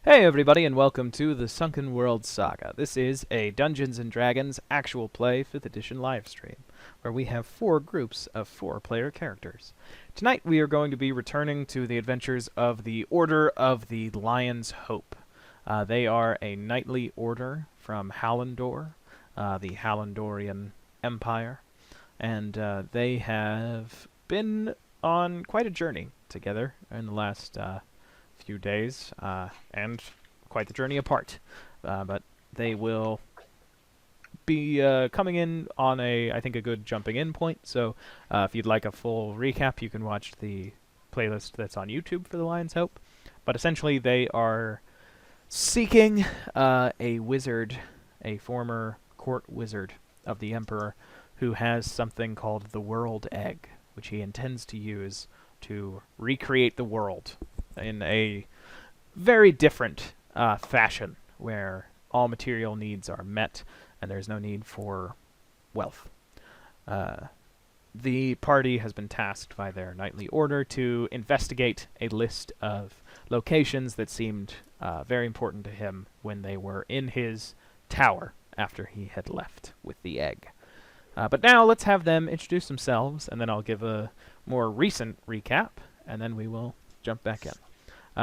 Hey everybody, and welcome to the Sunken World Saga. This is a Dungeons & Dragons actual play 5th edition livestream, where we have 4 groups of 4-player characters. Tonight we are going to be returning to the adventures of the Order of the Lion's Hope. They are a knightly order from Hallandor, the Hallandorian Empire, and they have been on quite a journey together in the last few days, and quite the journey apart. But they will be coming in on I think, a good jumping in point. So if you'd like a full recap, you can watch the playlist that's on YouTube for the Lion's Hope. But essentially, they are seeking a wizard, a former court wizard of the Emperor, who has something called the World Egg, which he intends to use to recreate the world in a very different fashion, where all material needs are met and there's no need for wealth. The party has been tasked by their knightly order to investigate a list of locations that seemed very important to him when they were in his tower after he had left with the egg. But now let's have them introduce themselves, and then I'll give a more recent recap, and then we will jump back in.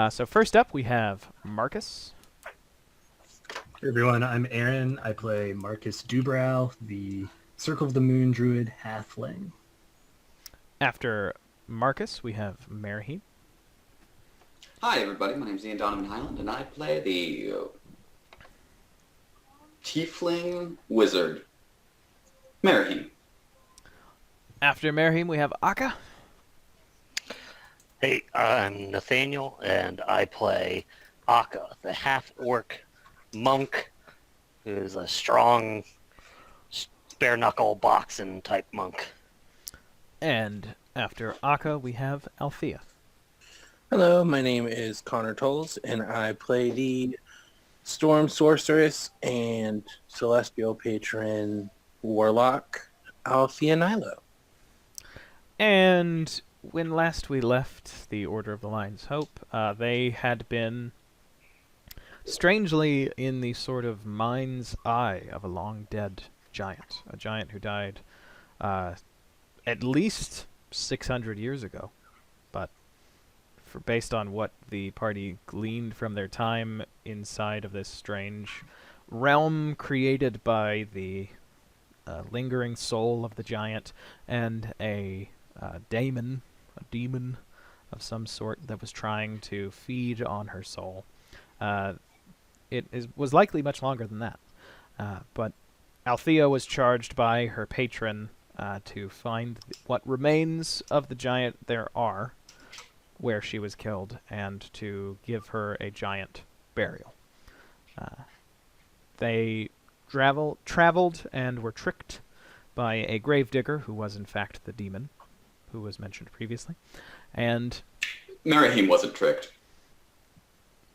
So first up, we have Marcus. Hey everyone, I'm Aaron. I play Marcus Dubrow, the Circle of the Moon Druid Halfling. After Marcus, we have Merihim. Hi everybody, my name is Ian Donovan Highland, and I play the Tiefling Wizard, Merihim. After Merihim, we have Akka. Hey, I'm Nathaniel, and I play Akka, the half-orc monk, who is a strong, bare-knuckle boxing type monk. And after Akka, we have Althea. Hello, my name is Connor Tolles, and I play the Storm Sorceress and Celestial Patron Warlock, Althea Nilo. And when last we left the Order of the Lion's Hope, they had been strangely in the sort of mind's eye of a long-dead giant. A giant who died at least 600 years ago. But based on what the party gleaned from their time inside of this strange realm created by the lingering soul of the giant and a demon of some sort that was trying to feed on her soul. Was likely much longer than that. But Althea was charged by her patron to find what remains of the giant there are where she was killed, and to give her a giant burial. They traveled and were tricked by a gravedigger who was in fact the demon who was mentioned previously. And Merihim wasn't tricked.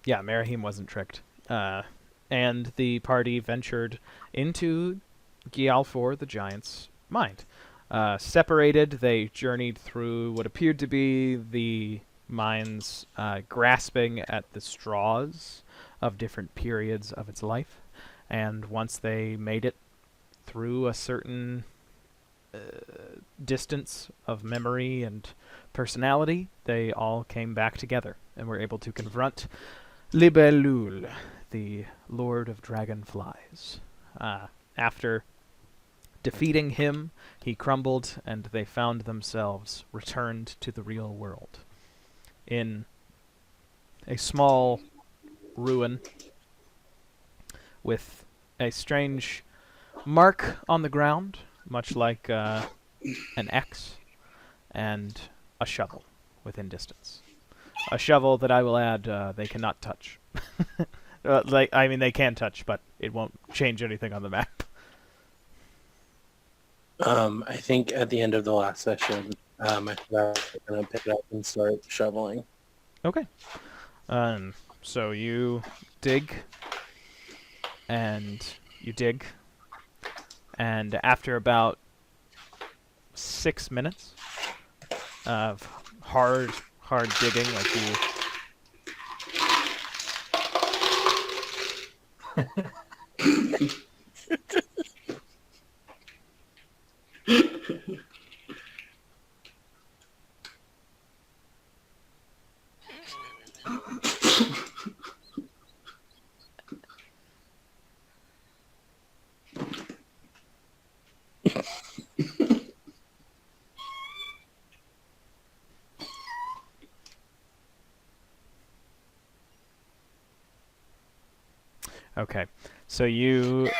yeah, Merihim wasn't tricked. And the party ventured into Gialfor, the giant's mind. Separated, they journeyed through what appeared to be the mines, grasping at the straws of different periods of its life. And once they made it through a certain distance of memory and personality, they all came back together and were able to confront Libellul, the Lord of Dragonflies. After defeating him, he crumbled, and they found themselves returned to the real world in a small ruin with a strange mark on the ground, much like an X, and a shovel within distance. A shovel that, I will add, they cannot touch. They can touch, but it won't change anything on the map. I think at the end of the last session, I forgot I'm going to pick it up and start shoveling. Okay. So you dig, and you dig, and after about 6 minutes of hard digging, like Okay, so you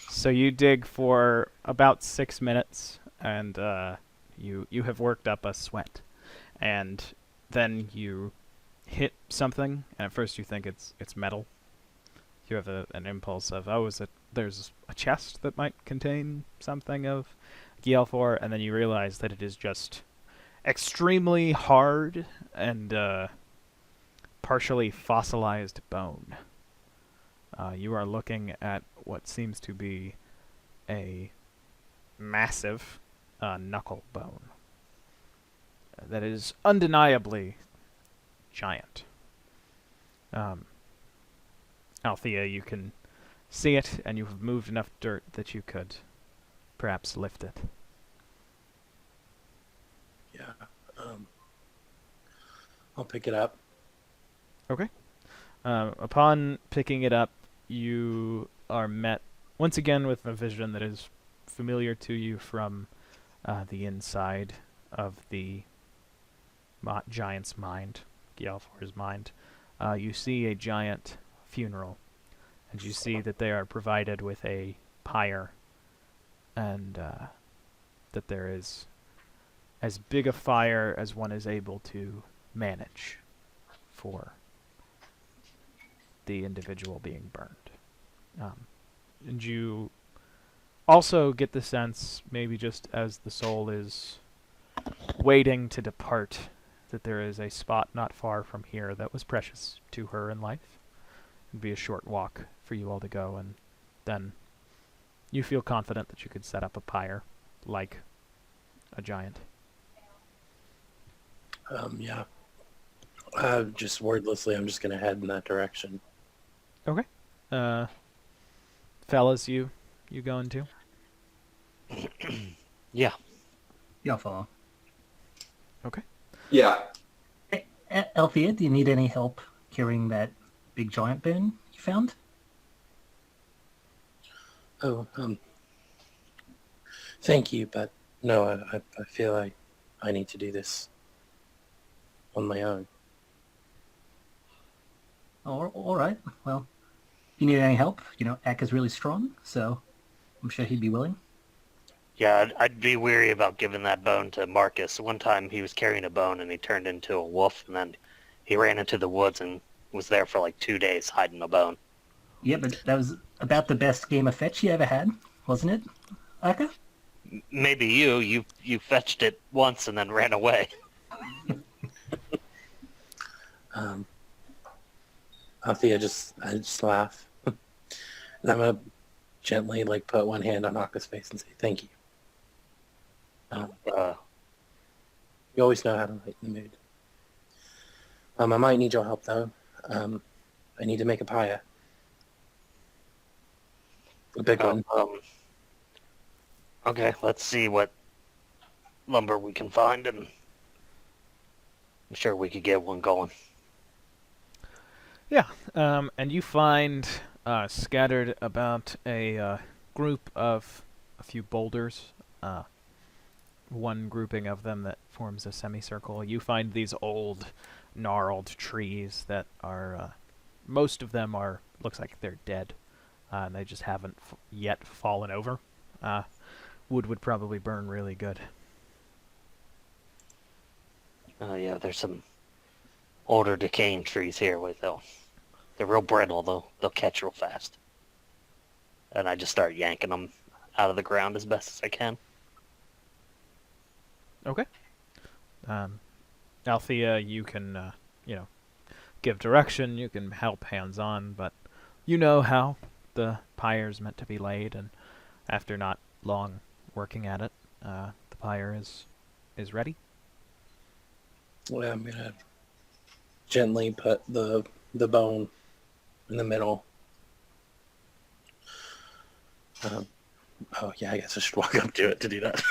so you dig for about 6 minutes, and you have worked up a sweat, and then you hit something, and at first you think it's metal. You have an impulse of, oh, is it? There's a chest that might contain something of Gielfor, and then you realize that it is just extremely hard and partially fossilized bone. You are looking at what seems to be a massive knuckle bone that is undeniably giant. Althea, you can see it, and you have moved enough dirt that you could perhaps lift it. Yeah. I'll pick it up. Okay. Upon picking it up, you are met once again with a vision that is familiar to you from the inside of the giant's mind, Gialfor's mind. You see a giant funeral, and you see that they are provided with a pyre, and that there is as big a fire as one is able to manage for the individual being burned. And you also get the sense, maybe just as the soul is waiting to depart, that there is a spot not far from here that was precious to her in life. It'd be a short walk for you all to go, and then you feel confident that you could set up a pyre like a giant. Yeah. Just wordlessly, I'm just gonna head in that direction. Okay. Fellas, you going to? Yeah. Yeah, I'll follow. Okay. Yeah. Althea, do you need any help carrying that big giant bone you found? Oh, thank you, but no, I feel I need to do this on my own. Oh, all right. Well, if you need any help, Ak is really strong, so I'm sure he'd be willing. Yeah, I'd be weary about giving that bone to Marcus. One time he was carrying a bone and he turned into a wolf, and then he ran into the woods and was there for like 2 days hiding a bone. Yeah, but that was about the best game of fetch you ever had, wasn't it, Aka? Maybe you fetched it once and then ran away. Althea I just laugh. And I'm gonna gently put one hand on Aka's face and say thank you. You always know how to lighten the mood. I might need your help though. I need to make a pyre. A big one. Okay, let's see what lumber we can find, and I'm sure we could get one going. Yeah, and you find scattered about a group of a few boulders, one grouping of them that forms a semicircle. You find these old, gnarled trees that are, most of them looks like they're dead, and they just haven't yet fallen over. Wood would probably burn really good. Yeah, there's some older decaying trees here. They're real brittle, though. They'll catch real fast. And I just start yanking them out of the ground as best as I can. Okay. Althea, you can, give direction, you can help hands-on, but you know how the pyre's meant to be laid, and after not long working at it, the pyre is ready. Well, I'm gonna gently put the bone in the middle. Oh yeah, I guess I should walk up to it to do that.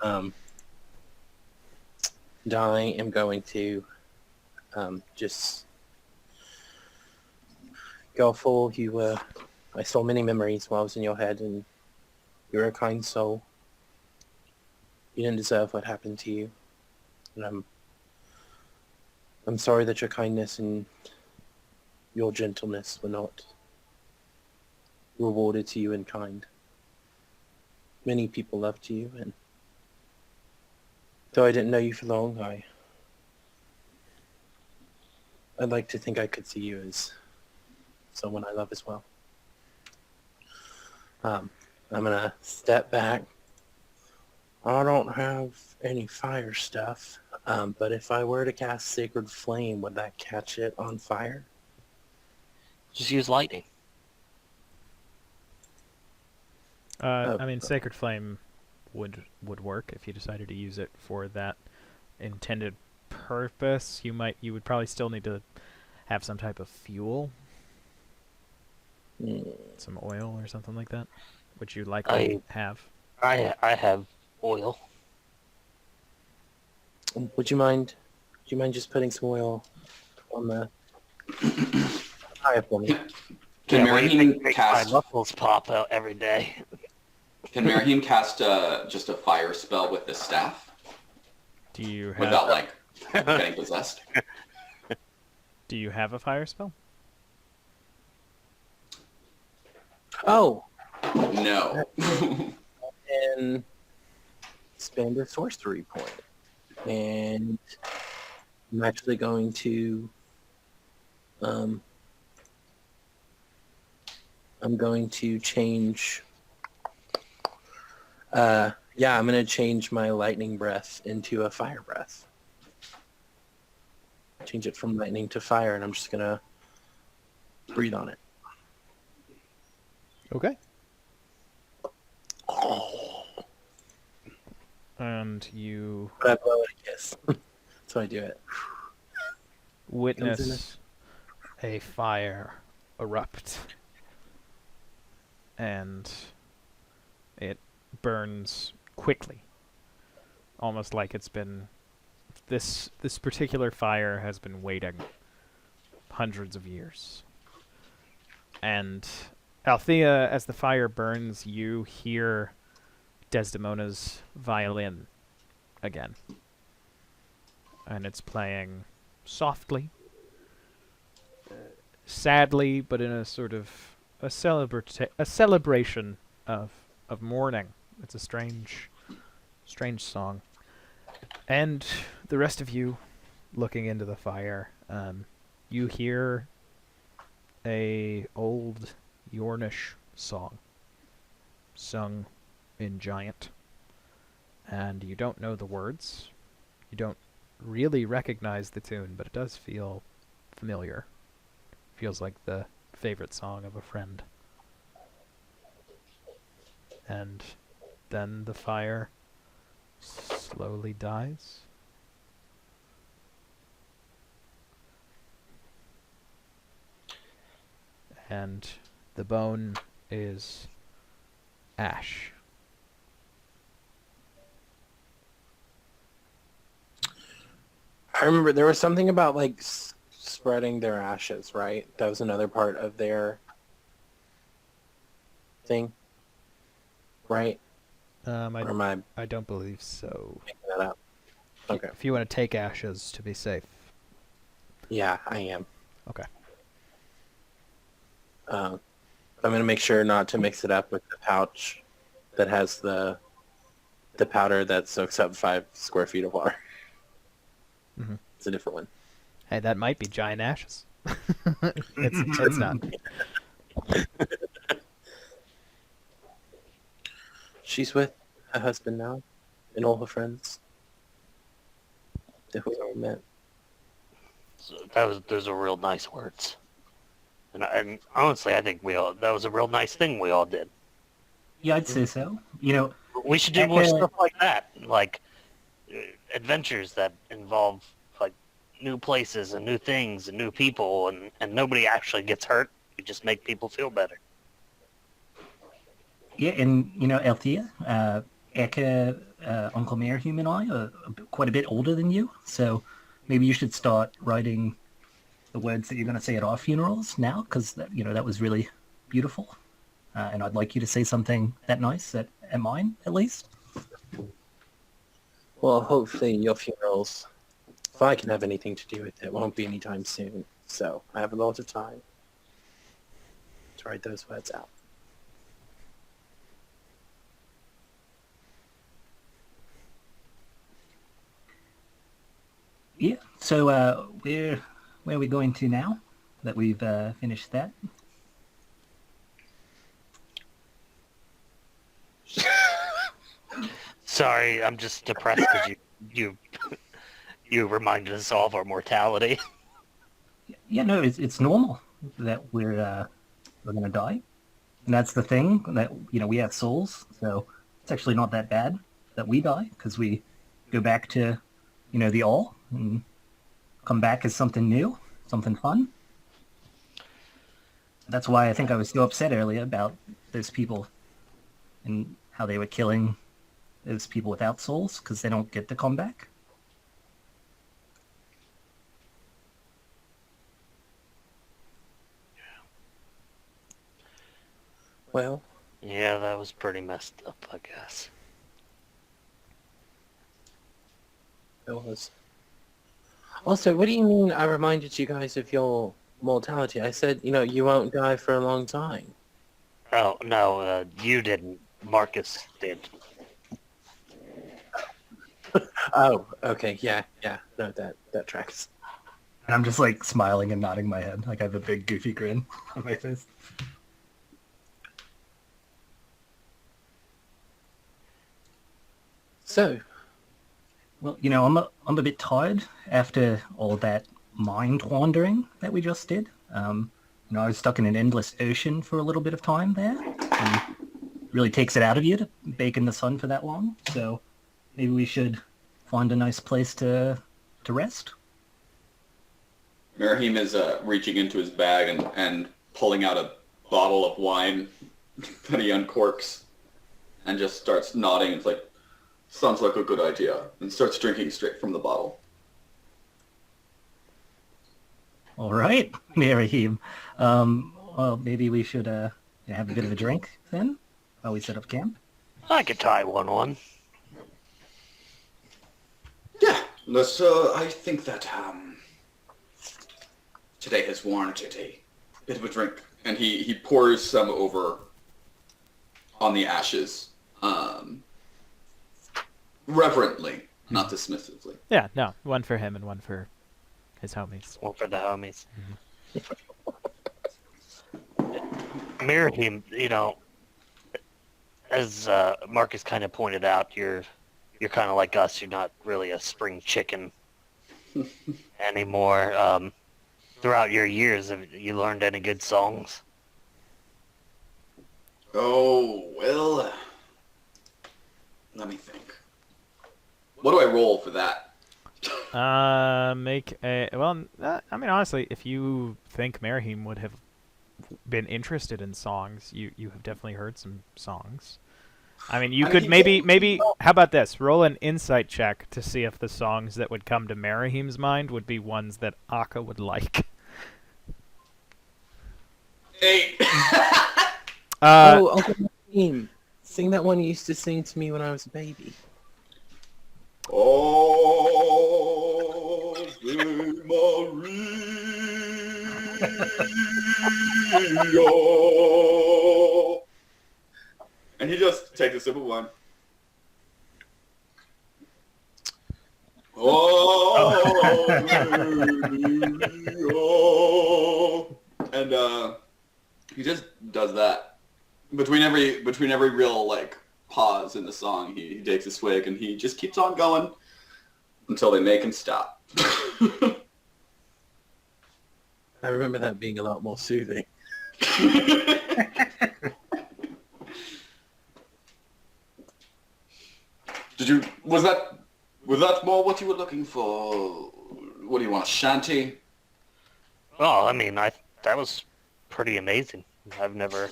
um, I am going to just go full. I stole many memories while I was in your head, and you're a kind soul. You didn't deserve what happened to you, and I'm sorry that your kindness and your gentleness were not rewarded to you in kind. Many people loved you, and though I didn't know you for long, I'd like to think I could see you as someone I love as well. I'm gonna step back. I don't have any fire stuff, but if I were to cast Sacred Flame, would that catch it on fire? Just use lightning. I mean, Sacred Flame would work if you decided to use it for that intended purpose. You would probably still need to have some type of fuel, some oil or something like that, which you likely have. I have oil. Would you mind just putting some oil on the fire for me? Can Well, you Marahim make cast? my muscles pop out every day. Can Marahim cast just a fire spell with the staff Do you have without like getting possessed? Do you have a fire spell? Oh, No. and spend a sorcery point. And I'm actually going to I'm going to change I'm going to change my lightning breath into a fire breath. Change it from lightning to fire, and I'm just going to breathe on it. Okay. And you But I blow it a kiss. So I do it. witness a fire erupt, and it burns quickly, almost like it's been this particular fire has been waiting hundreds of years. And Althea, as the fire burns, you hear Desdemona's violin again, and it's playing softly, sadly, but in a sort of a celebration of mourning. It's a strange song. And the rest of you, looking into the fire, you hear a old Yornish song, sung in Giant, and you don't know the words. You don't really recognize the tune, but it does feel familiar. Feels like the favorite song of a friend. And then the fire slowly dies. And the bone is ash. I remember there was something about like spreading their ashes, right? That was another part of their thing, right? Or am I I don't believe so. making that up? Okay. If you want to take ashes to be safe. Yeah, I am. Okay. I'm going to make sure not to mix it up with the pouch that has the powder that soaks up 5 square feet of water. Mhm. It's a different one. Hey, that might be giant ashes. it's not. She's with her husband now and all her friends that we all met. So those are real nice words. And honestly, I think that was a real nice thing we all did. Yeah, I'd say so. You know, We should do more stuff like that, like adventures that involve like new places and new things and new people, and nobody actually gets hurt. We just make people feel better. Yeah, and Althea, Eka, Uncle Merhum, and I are quite a bit older than you, so maybe you should start writing the words that you're going to say at our funerals now, because that was really beautiful, and I'd like you to say something that nice at mine, at least. Well, hopefully your funerals, if I can have anything to do with it, won't be anytime soon. So I have a lot of time to write those words out. Yeah. So where are we going to now that we've finished that? Sorry, I'm just depressed because you reminded us all of our mortality. Yeah, no, it's normal that we're going to die, and that's the thing that we have souls, so it's actually not that bad that we die because we go back to the all and come back as something new, something fun. That's why I think I was so upset earlier about those people and how they were killing those people without souls because they don't get to come back. Well, Yeah, that was pretty messed up, I guess. it was. Also, what do you mean I reminded you guys of your mortality? I said, you won't die for a long time. Oh, no, you didn't. Marcus did. Oh, okay, yeah, no, that tracks. And I'm just like smiling and nodding my head, like I have a big goofy grin on my face. So, Well, I'm a bit tired after all that mind wandering that we just did. I was stuck in an endless ocean for a little bit of time there, and it really takes it out of you to bake in the sun for that long. So maybe we should find a nice place to rest. Merhim is reaching into his bag and pulling out a bottle of wine that he uncorks and just starts nodding. It's like, sounds like a good idea, and starts drinking straight from the bottle. All right, Merahim. Well, maybe we should have a bit of a drink then while we set up camp. I could tie one on. Yeah, I think that today has warranted a bit of a drink, and he pours some over on the ashes, reverently, not dismissively. Yeah, no, one for him and one for his homies. One for the homies. Miriam, as Marcus kind of pointed out, you're kind of like us. You're not really a spring chicken anymore. Throughout your years, have you learned any good songs? Oh, well, let me think. What do I roll for that? Make a well. I mean, honestly, if you think Merahim would have been interested in songs, you have definitely heard some songs. I mean, you could maybe. How about this? Roll an insight check to see if the songs that would come to Merahim's mind would be ones that Akka would like. 8. Uncle Martin, sing that one you used to sing to me when I was a baby. Oh, Maria. And he just takes a sip of wine. Oh, Maria. And he just does that. Between every real like pause in the song, he takes a swig and he just keeps on going until they make him stop. I remember that being a lot more soothing. Was that more what you were looking for? What do you want, a shanty? Well, I mean, that was pretty amazing. I've never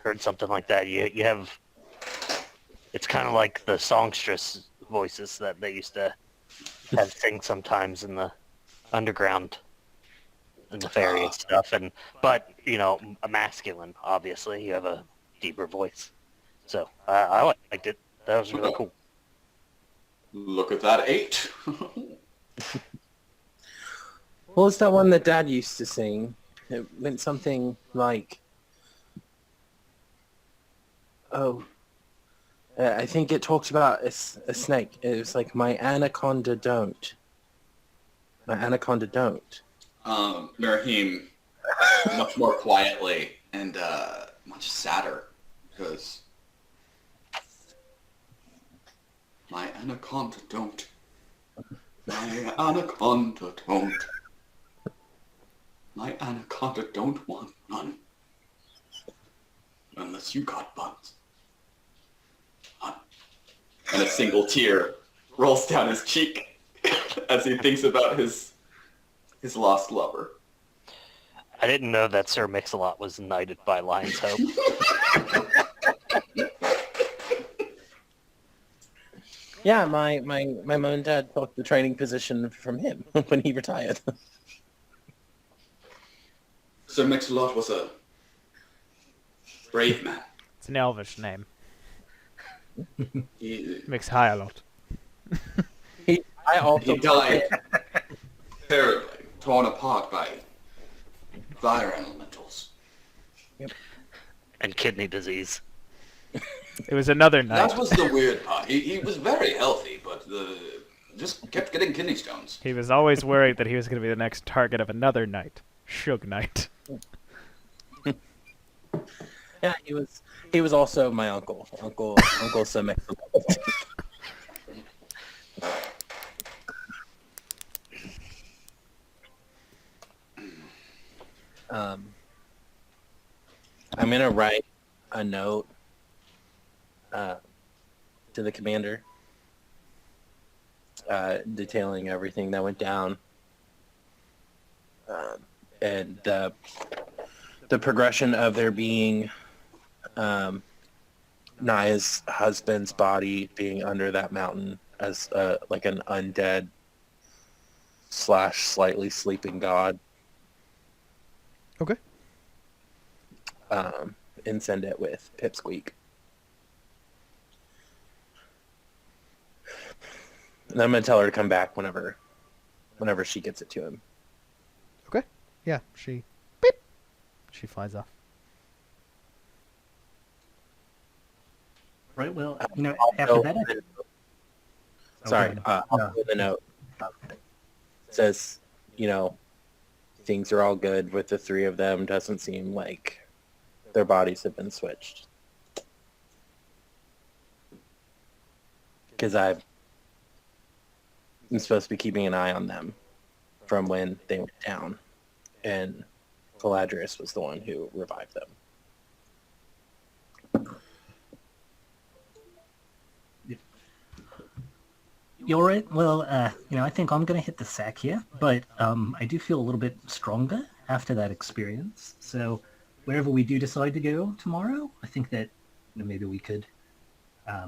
heard something like that. You have, it's kind of like the songstress voices that they used to have sing sometimes in the underground and the ferry and stuff. But a masculine. Obviously, you have a deeper voice. So I liked it. That was really cool. Look at that 8. What was that one that Dad used to sing? It went something like, I think it talked about a snake. It was like, my anaconda don't. My anaconda don't. Merahim, much more quietly and much sadder, because my anaconda don't. My anaconda don't. My anaconda don't want none. Unless you got buns. None. And a single tear rolls down his cheek as he thinks about his lost lover. I didn't know that Sir Mix-a-Lot was knighted by Lion's Hope. Yeah, my mom and dad took the training position from him when he retired. Sir Mix-a-Lot was a brave man. It's an elvish name. He Mix high a lot. I also died terribly, torn apart by fire elementals. And kidney disease. It was another night. That was the weird part. He was very healthy, but just kept getting kidney stones. He was always worried that he was going to be the next target of another knight. Suge Knight. Yeah, he was also my uncle. Uncle Simic. I'm gonna write a note to the commander detailing everything that went down and the progression of there being Naya's husband's body being under that mountain as like an undead / slightly sleeping god. Okay. And send it with Pipsqueak. And I'm gonna tell her to come back whenever she gets it to him. Okay. Yeah, she... Beep! She flies off. Right, well, after Also, that... sorry, Okay. also in the note says, things are all good with the 3 of them. Doesn't seem like their bodies have been switched. Because I'm supposed to be keeping an eye on them from when they went down. And Galadrius was the one who revived them. You're right. Well, I think I'm going to hit the sack here, but I do feel a little bit stronger after that experience. So wherever we do decide to go tomorrow, I think that maybe we could, I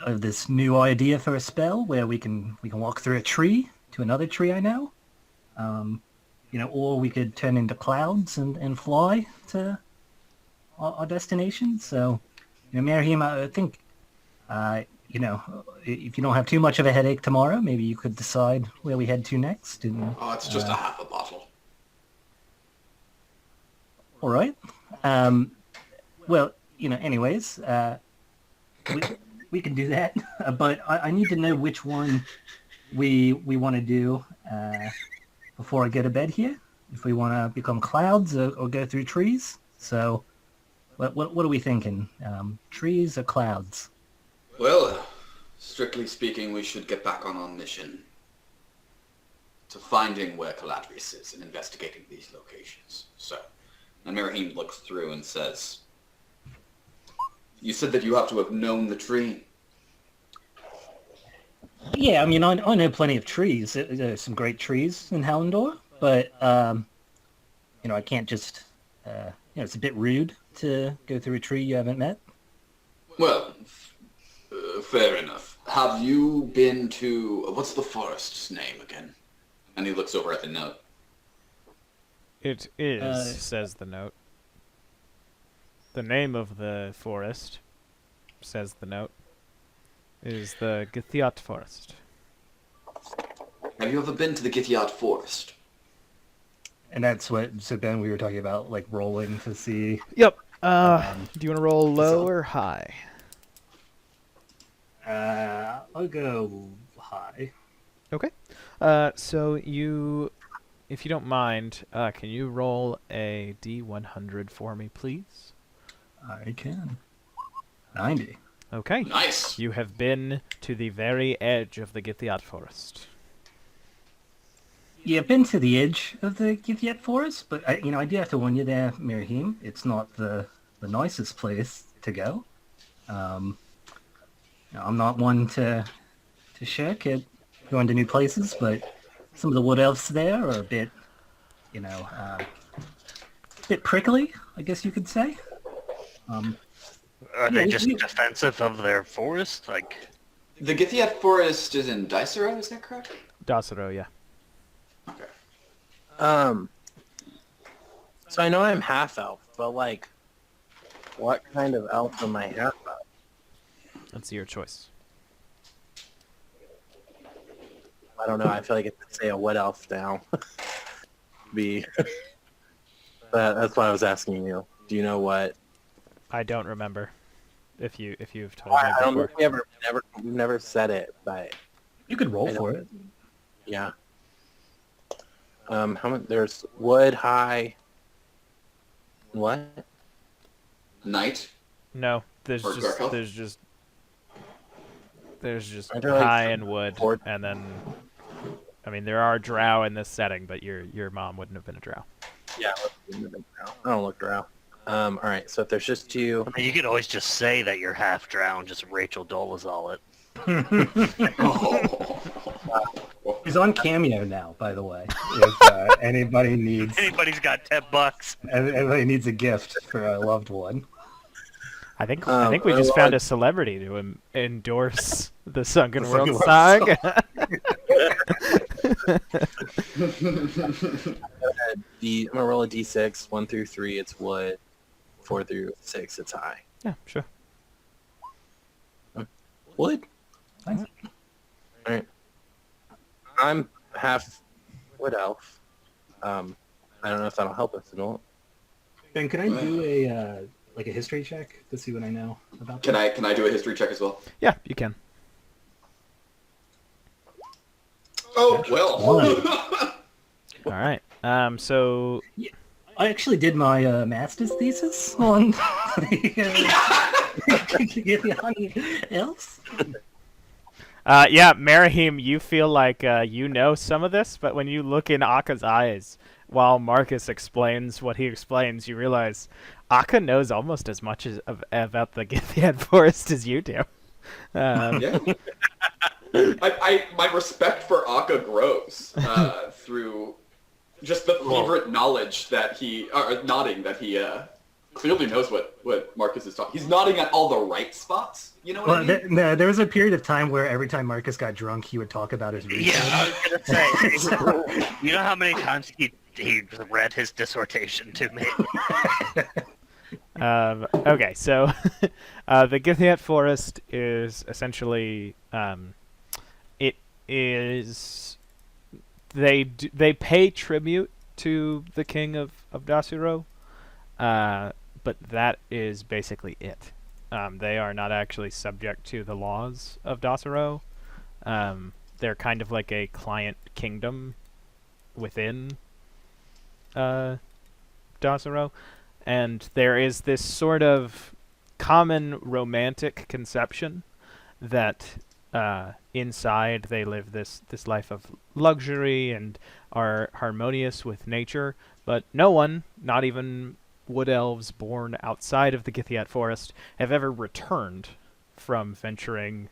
have this new idea for a spell where we can walk through a tree to another tree I know, or we could turn into clouds and fly to our destination. So, Merahim, I think, if you don't have too much of a headache tomorrow, maybe you could decide where we head to next. And, Oh, it's just a half a bottle. all right. Well, anyways, we can do that. But I need to know which one we want to do before I go to bed here. If we want to become clouds or go through trees. So, what are we thinking? Trees or clouds? Well, strictly speaking, we should get back on our mission to finding where Galadrius is and investigating these locations. So, and Merahim looks through and says, "You said that you have to have known the tree." Yeah, I mean, I know plenty of trees. There's some great trees in Hallandor, but I can't just. It's a bit rude to go through a tree you haven't met. Well, fair enough. Have you been to what's the forest's name again? And he looks over at the note. It is, says the note. The name of the forest, says the note, is the Githiat Forest. Have you ever been to the Githiat Forest? And that's what. So Ben, we were talking about like rolling to see. Yep. Do you want to roll low so- or high? I'll go high. Okay. So you, if you don't mind, can you roll a D100 for me, please? I can. 90. Okay. Nice. You have been to the very edge of the Githiat Forest. Yeah, I've been to the edge of the Githiat Forest, but I do have to warn you there, Mirahim. It's not the nicest place to go. I'm not one to shirk at going to new places, but some of the wood elves there are a bit, bit prickly, I guess you could say. Are they just defensive of their forest? Like, The Githiat Forest is in Dicero, is that correct? Dasaro, yeah. Okay. So I know I'm half elf, but like, what kind of elf am I half elf? That's your choice. I don't know. I feel like it's say a wood elf now. Be. That's why I was asking you. Do you know what? I don't remember if you've told me I don't know before. if we never said it, but You could roll I know. for it. yeah. How much? There's wood, high. What? Night? No, there's Or just Garkov? there's just Aren't there, like, high and wood, four- and then I mean there are drow in this setting, but your mom wouldn't have been a drow. Yeah. I don't look drow. All right. So if there's just two, I mean, you could always just say that you're half drowned, just Rachel Dolezal it. Oh. He's on Cameo now, by the way. If anybody needs Anybody's got $10. anybody needs a gift for a loved one. I think we just found a celebrity to endorse the Sunken The World Sunken World Saga. I'm gonna roll a d6. 1 through 3, it's wood. 4 through 6, it's high. Yeah, sure. Wood. Nice. All right. I'm half wood elf. I don't know if that'll help us at all. Ben, can I do a a history check to see what I know about Can I do a history check as well? Yeah, you can. Oh, well. All right. So I actually did my master's thesis on the elves. yeah, Marahim, you feel like you know some of this, but when you look in Akka's eyes while Marcus explains what he explains, you realize Akka knows almost as much about the Githiad Forest as you do. Yeah. My respect for Akka grows through just the favorite knowledge that nodding that he clearly knows what Marcus is talking. He's nodding at all the right spots. You know what I mean? There was a period of time where every time Marcus got drunk, he would talk about his research. Yeah, I was gonna say. You know how many times he read his dissertation to me? Okay, so the Githiat Forest is essentially it is they pay tribute to the king of Dasuro, but that is basically it. They are not actually subject to the laws of Dasuro. They're kind of like a client kingdom within Dasuro. And there is this sort of common romantic conception that inside they live this life of luxury and are harmonious with nature, but no one, not even wood elves born outside of the Githiat Forest, have ever returned from venturing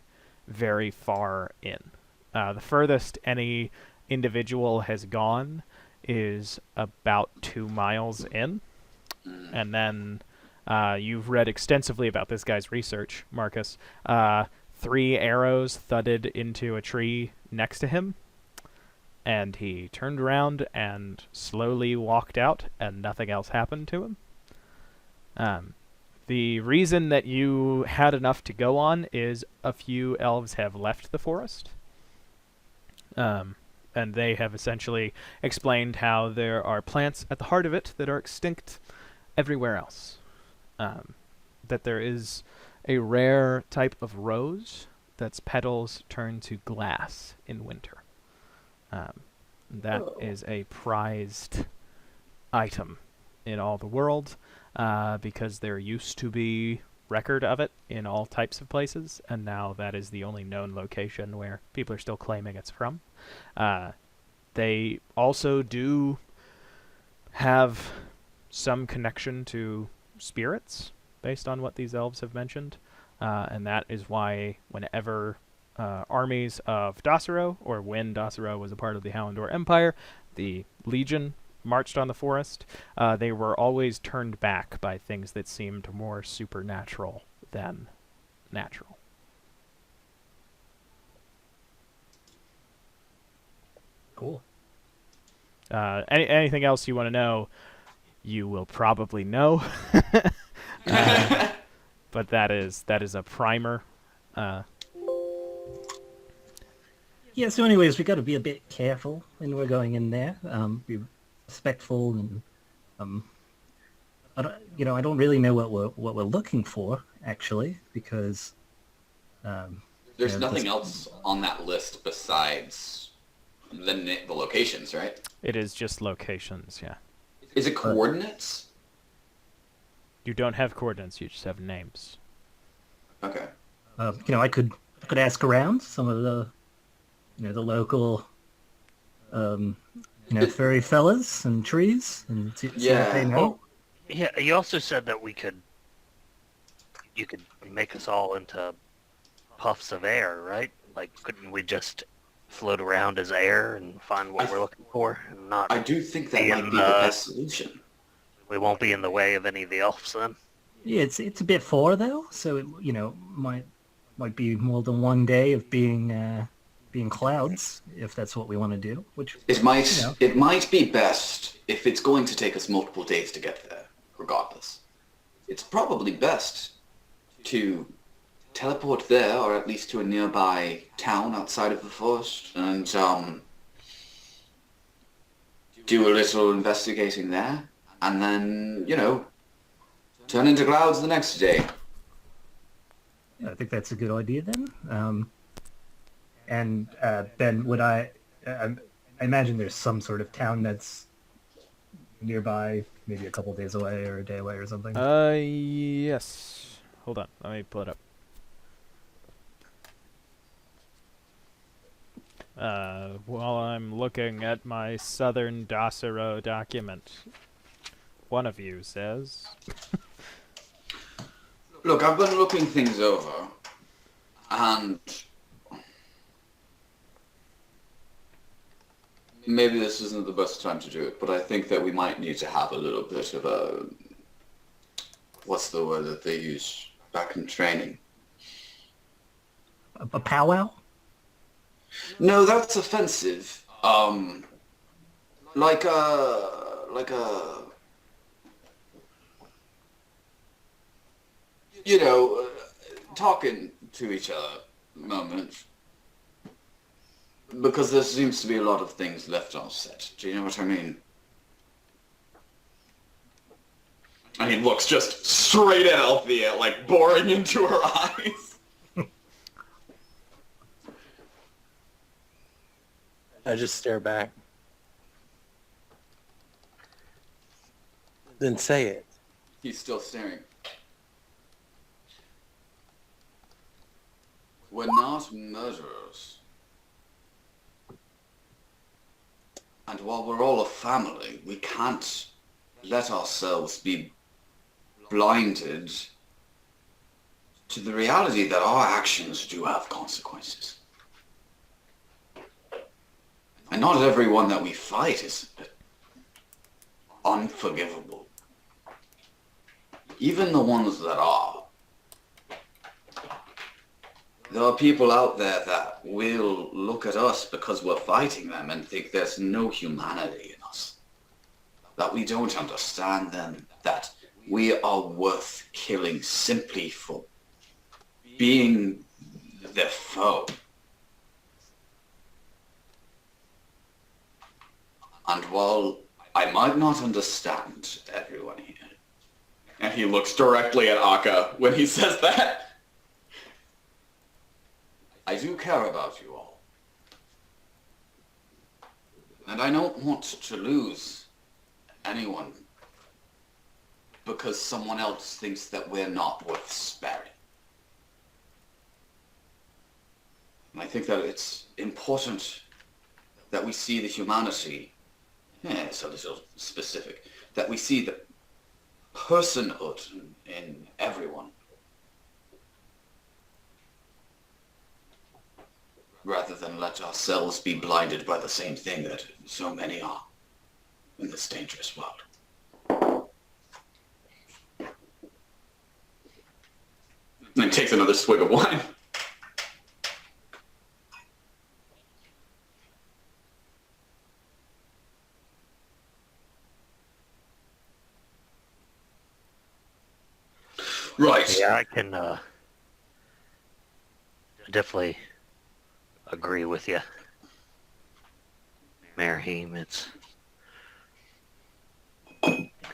very far in. The furthest any individual has gone is about 2 miles in. And then you've read extensively about this guy's research, Marcus. 3 arrows thudded into a tree next to him, and he turned around and slowly walked out, and nothing else happened to him. The reason that you had enough to go on is a few elves have left the forest. And they have essentially explained how there are plants at the heart of it that are extinct everywhere else. That there is a rare type of rose that's petals turn to glass in winter. That is a prized item in all the world, because there used to be record of it in all types of places, and now that is the only known location where people are still claiming it's from. They also do have some connection to spirits, based on what these elves have mentioned, and that is why whenever armies of Docero, or when Docero was a part of the Hallandor Empire, the Legion marched on the forest, they were always turned back by things that seemed more supernatural than natural. Cool. Anything else you want to know, you will probably know. But that is a primer. Yeah, so anyways, we got to be a bit careful when we're going in there. Be respectful, and I don't really know what we're looking for actually, because There's nothing else on that list besides the locations, right? It is just locations, yeah. Is it coordinates? You don't have coordinates, you just have names. Okay. I could ask around some of the the local furry fellas and trees and see what they know. Well, yeah, you also said that you could make us all into puffs of air, right? Like, couldn't we just float around as air and find what we're looking for, and not? I do think that might be the best solution. We won't be in the way of any of the elves then. Yeah, it's a bit far though, so it might be more than one day of being clouds, if that's what we want to do. Which it might be best if it's going to take us multiple days to get there. Regardless, it's probably best to teleport there, or at least to a nearby town outside of the forest, and do a little investigating there, and then turn into clouds the next day. I think that's a good idea then. And Ben, would I imagine there's some sort of town that's nearby, maybe a couple days away or a day away or something? Yes. Hold on, let me pull it up. While I'm looking at my Southern Docero document, one of you says... Look, I've been looking things over, and maybe this isn't the best time to do it, but I think that we might need to have a little bit of a... What's the word that they use back in training? A powwow? No, that's offensive. Like a... talking to each other moment. Because there seems to be a lot of things left unsaid. Do you know what I mean? And he looks just straight at Althea, like boring into her eyes. I just stare back. Then say it. He's still staring. We're not murderers. And while we're all a family, we can't let ourselves be blinded to the reality that our actions do have consequences. And not everyone that we fight is unforgivable. Even the ones that are. There are people out there that will look at us because we're fighting them and think there's no humanity in us. That we don't understand them, that we are worth killing simply for being their foe. And while I might not understand everyone here, and he looks directly at Akka when he says that, I do care about you all. And I don't want to lose anyone because someone else thinks that we're not worth sparing. And I think that it's important that we see the humanity, it's a little specific, that we see the personhood in everyone. Rather than let ourselves be blinded by the same thing that so many are in this dangerous world. And takes another swig of wine. Right. Yeah, I can definitely agree with you, Marheem.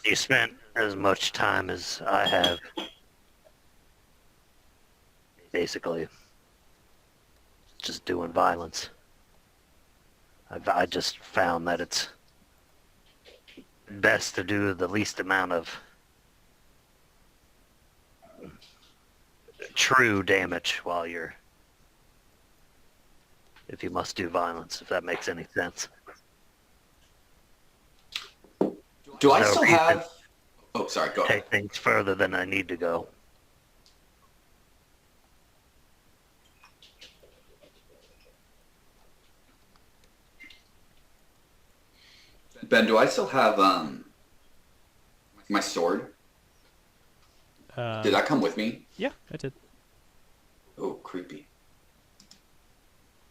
You spent as much time as I have, basically, just doing violence. I just found that it's best to do the least amount of true damage while you're, if you must do violence, if that makes any sense. Do I No still reason have... Oh, sorry, go ahead. Take things further than I need to go. Ben, do I still have my sword? Did that come with me? Yeah, I did. Oh, creepy.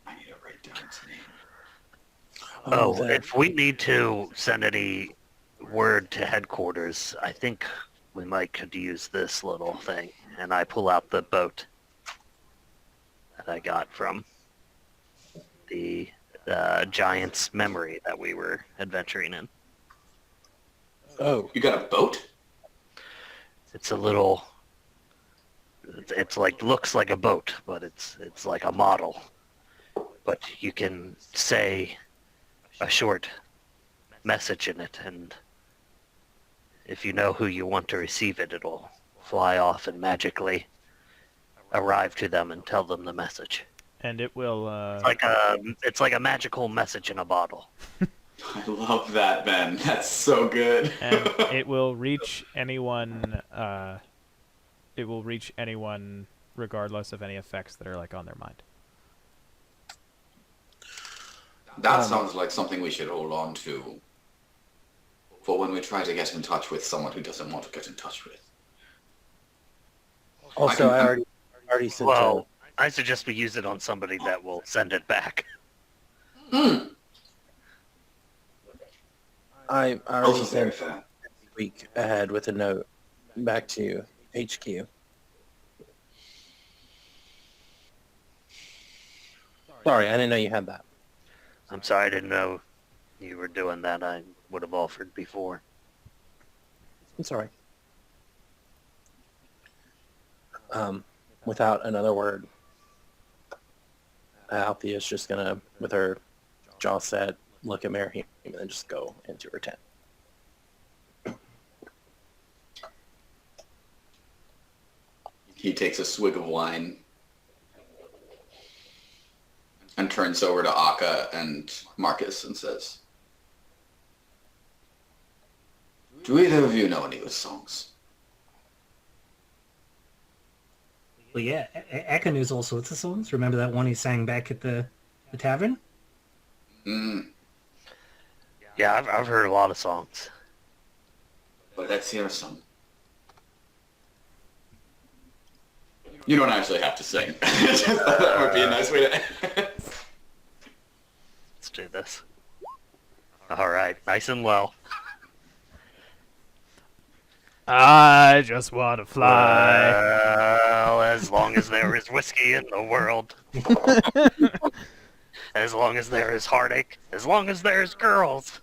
I need to write down his name. Oh, if we need to send any word to headquarters, I think we might could use this little thing. And I pull out the boat that I got from the giant's memory that we were adventuring in. Oh, You got a boat? It's a little... It's like, looks like a boat, but it's like a model. But you can say a short message in it, and if you know who you want to receive it, it'll fly off and magically arrive to them and tell them the message. And it will... It's like a magical message in a bottle. I love that, Ben. That's so good. and it will reach anyone... it will reach anyone regardless of any effects that are, like, on their mind. That sounds like something we should hold on to for when we try to get in touch with someone who doesn't want to get in touch with. also, I already sent Well, I suggest we use it on somebody that will send it back. Hmm. I already Also very sent fair. a week ahead with a note back to HQ. Sorry, I didn't know you had that. I'm sorry, I didn't know you were doing that. I would have offered before. I'm sorry. Without another word, Althea's just gonna, with her jaw set, look at Mary and then just go into her tent. He takes a swig of wine and turns over to Akka and Marcus and says, "Do either of you know any of his songs?" Well, yeah, Eka knows all sorts of songs. Remember that one he sang back at the tavern? Yeah, I've heard a lot of songs. But let's hear some. You don't actually have to sing. Just thought that would be a nice way to end. Let's do this. All right, nice and low. I just want to fly. Well, as long as there is whiskey in the world. As long as there is heartache. As long as there's girls.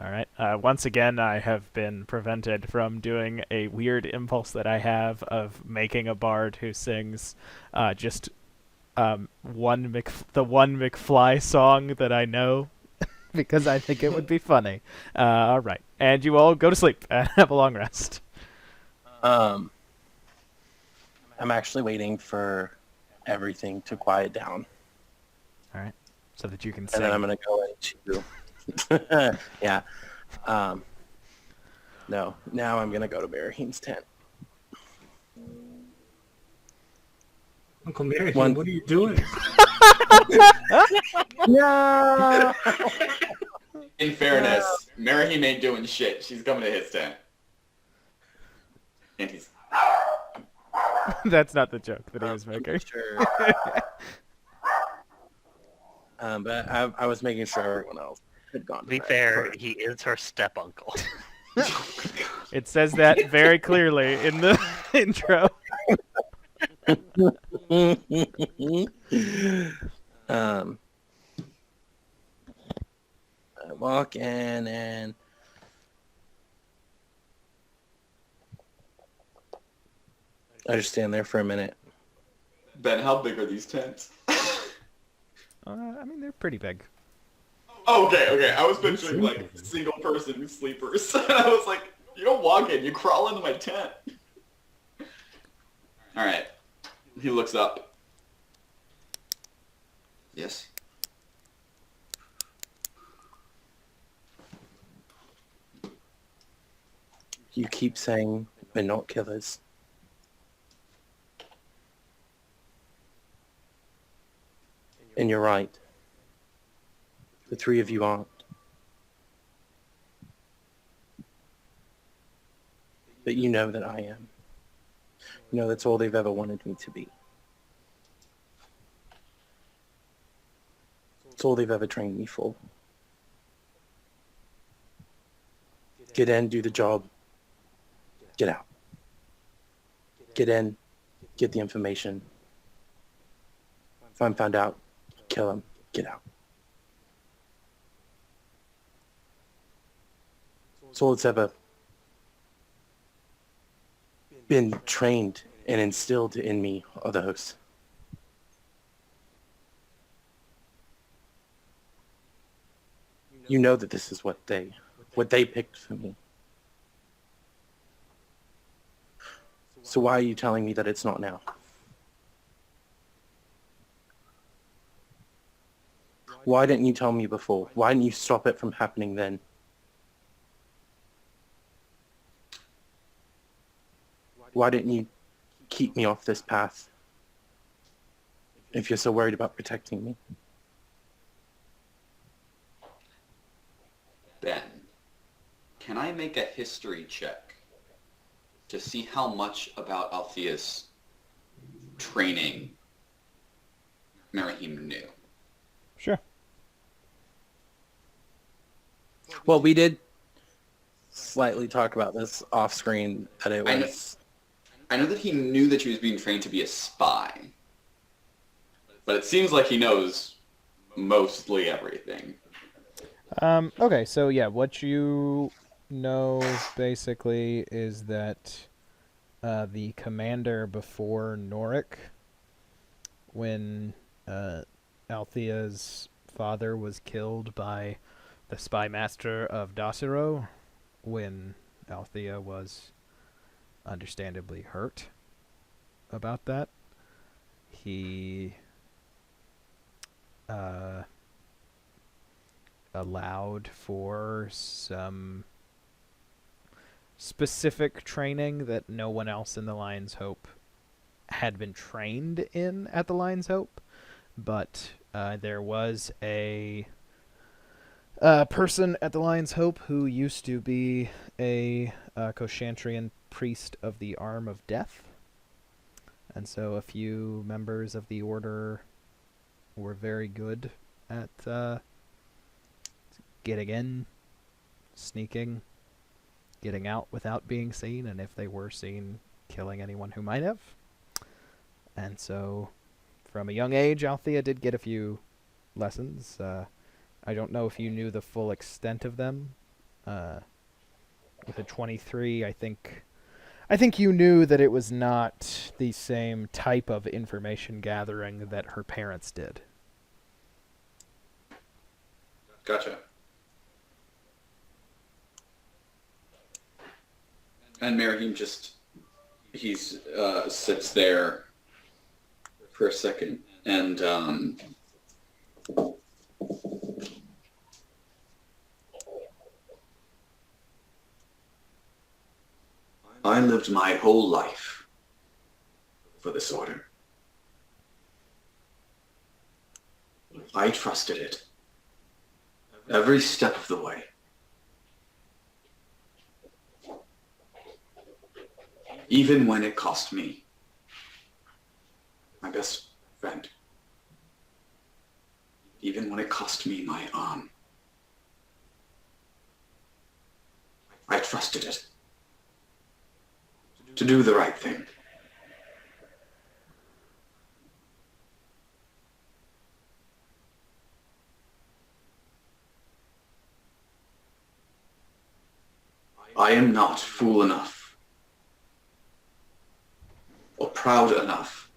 All right. Once again, I have been prevented from doing a weird impulse that I have of making a bard who sings just the one McFly song that I know, because I think it would be funny. All right. And you all go to sleep and have a long rest. I'm actually waiting for everything to quiet down. All right. So that you can And sing. then I'm going to go into... yeah. No, now I'm going to go to Baraheen's tent. Uncle Mary, One- what are you doing? No! In fairness, Marahim ain't doing shit. She's coming to his tent. And he's... That's not the joke that he was making. Sure. But I was making sure everyone else had gone To to be bed fair, first. he is her step uncle. It says that very clearly in the intro. I walk in and I just stand there for a minute. Ben, how big are these tents? I mean, they're pretty big. Okay. I was picturing, like, single-person sleepers. I was like, you don't walk in, you crawl into my tent. Alright. He looks up. Yes? You keep saying we're not killers. And you're right. The three of you aren't. But you know that I am. You know that's all they've ever wanted me to be. It's all they've ever trained me for. Get in, do the job. Get out. Get in, get the information. If I'm found out, kill him, get out. It's all it's ever been trained and instilled in me are those. You know that this is what they picked for me. So why are you telling me that it's not now? Why didn't you tell me before? Why didn't you stop it from happening then? Why didn't you keep me off this path if you're so worried about protecting me? Ben, can I make a history check to see how much about Althea's training Marahim knew? Sure. Well, we did slightly talk about this off screen, that it was... I know that he knew that she was being trained to be a spy, but it seems like he knows mostly everything. Okay, so yeah, what you know basically is that the commander before Norik, when Althea's father was killed by the spy master of Dasiro, when Althea was understandably hurt about that, he allowed for some specific training that no one else in the Lion's Hope had been trained in at the Lion's Hope, but There was a person at the Lion's Hope who used to be a Koshantrian priest of the Arm of Death. And so a few members of the order were very good at getting in, sneaking, getting out without being seen, and if they were seen, killing anyone who might have. And so, from a young age, Althea did get a few lessons. I don't know if you knew the full extent of them. With a 23, I think you knew that it was not the same type of information gathering that her parents did. Gotcha. And Merahim he sits there for a second, and I lived my whole life for this order. I trusted it every step of the way. Even when it cost me my best friend. Even when it cost me my arm. I trusted it to do the right thing. I am not fool enough or proud enough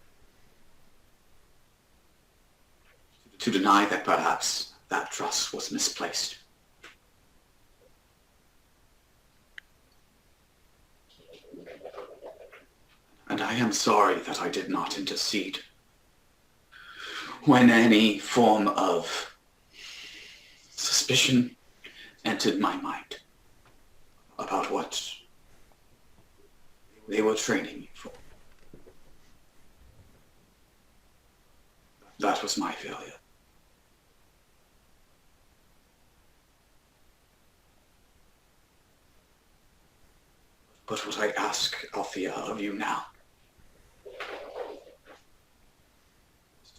to deny that perhaps that trust was misplaced. And I am sorry that I did not intercede when any form of suspicion entered my mind about what they were training me for. That was my failure. But what I ask, Althea, of you now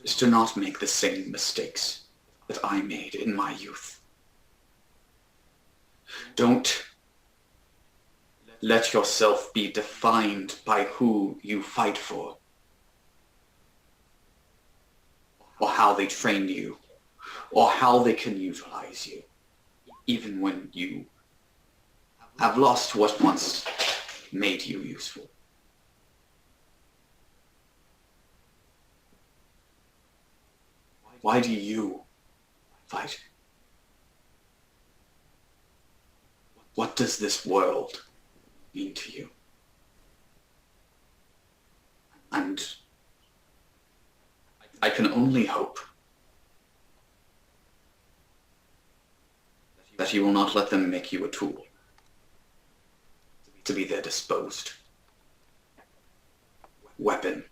is to not make the same mistakes that I made in my youth. Don't let yourself be defined by who you fight for, or how they train you, or how they can utilize you, even when you have lost what once made you useful. Why do you fight? What does this world mean to you? And I can only hope that you will not let them make you a tool to be their disposed weapon,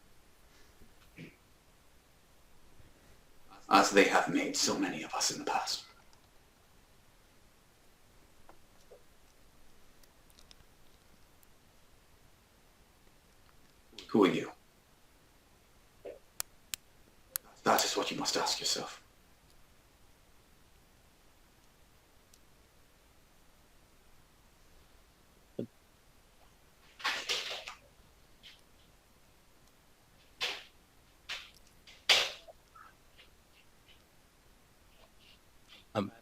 as they have made so many of us in the past. Who are you? That is what you must ask yourself.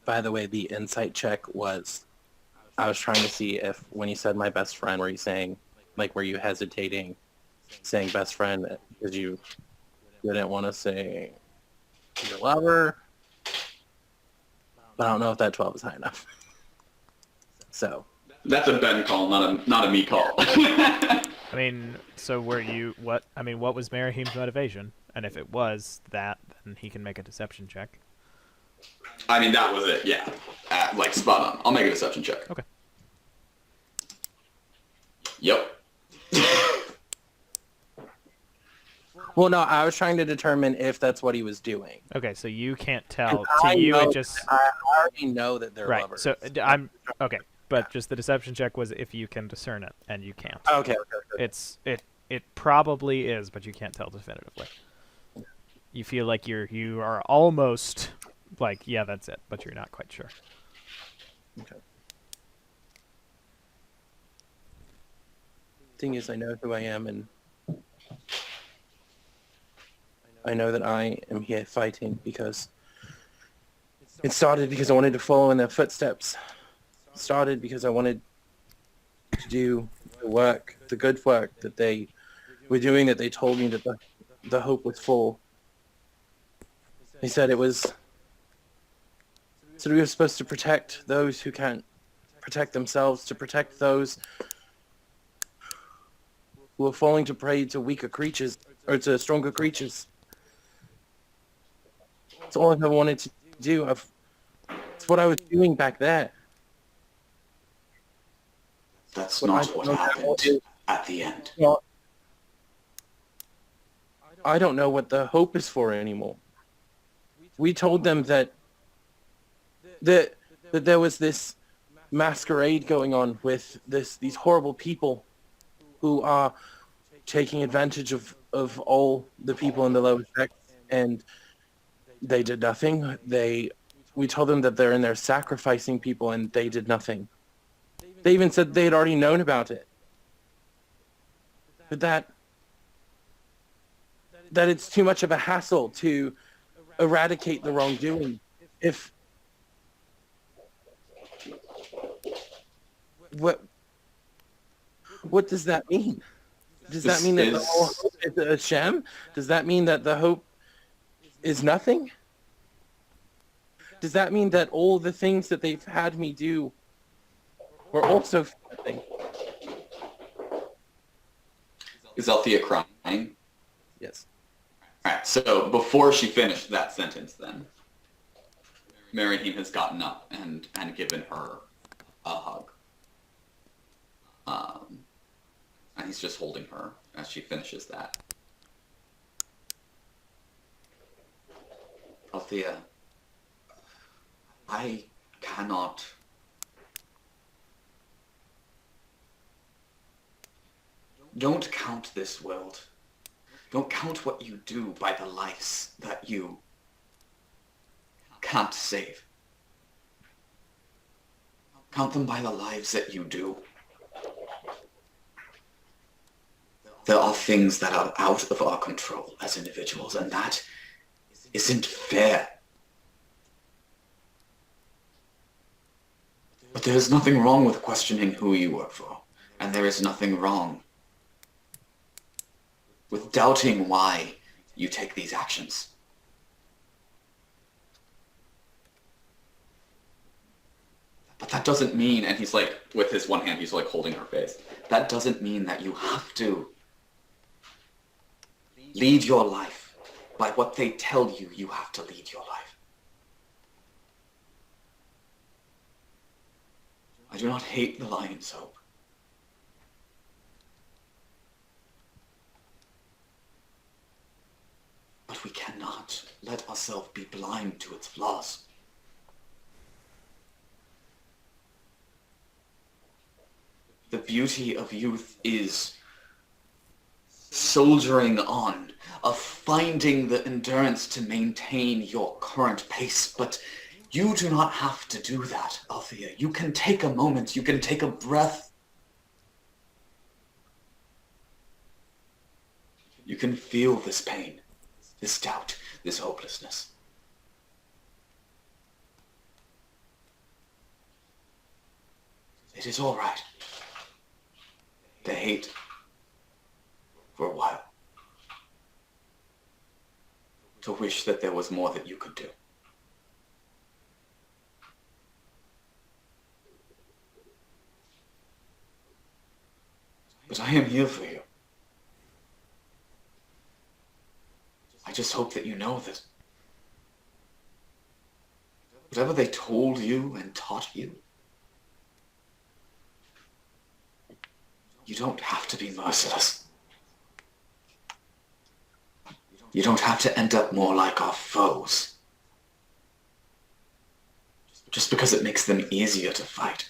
By the way, the insight check was, I was trying to see if when you said my best friend, were you saying, like, were you hesitating saying best friend because you didn't want to say your lover? But I don't know if that 12 is high enough. So. That's a Ben call, not a me call. I mean, so what was Merahim's motivation? And if it was that, then he can make a deception check. I mean, that was it, yeah. Like, spot on. I'll make a deception check. Okay. Yep. Well, no, I was trying to determine if that's what he was doing. Okay, so you can't tell. I To you, know it just I already know that they're right. lovers. So I'm okay, but just the deception check was if you can discern it, and you can't. Okay. It probably is, but you can't tell definitively. You feel like you are almost like, yeah, that's it, but you're not quite sure. Okay. Thing is, I know who I am, and I know that I am here fighting because it started because I wanted to follow in their footsteps. It started because I wanted to do the work, the good work that they were doing, that they told me that the hope was full. They said it was... So we were supposed to protect those who can't protect themselves, to protect those who are falling to prey to weaker creatures, or to stronger creatures. That's all I've ever wanted to do. It's what I was doing back there. That's But not I don't what know happened how- at the end. Well, I don't know what the hope is for anymore. We told them that there was this masquerade going on with these horrible people who are taking advantage of all the people in the lower sects, and they did nothing. We told them that they're in there sacrificing people, and they did nothing. They even said they had already known about it. But that it's too much of a hassle to eradicate the wrongdoing. What does that mean? Does that mean that the whole hope is a sham? Does that mean that the hope is nothing? Does that mean that all the things that they've had me do were also nothing? Is Althea crying? Yes. Alright, so before she finished that sentence then, Marihine has gotten up and given her a hug. And he's just holding her as she finishes that. Althea, I cannot... Don't count this world. Don't count what you do by the lives that you can't save. Count them by the lives that you do. There are things that are out of our control as individuals, and that isn't fair. But there is nothing wrong with questioning who you work for, and there is nothing wrong with doubting why you take these actions. But that doesn't mean, and he's like, with his one hand, he's like holding her face. That doesn't mean that you have to lead your life by what they tell you you have to lead your life. I do not hate the lion's hope. But we cannot let ourselves be blind to its flaws. The beauty of youth is soldiering on, of finding the endurance to maintain your current pace, but you do not have to do that, Althea. You can take a moment, you can take a breath. You can feel this pain, this doubt, this hopelessness. It is all right. The hate for a while. To wish that there was more that you could do. But I am here for you. I just hope that you know that whatever they told you and taught you, you don't have to be merciless. You don't have to end up more like our foes. Just because it makes them easier to fight.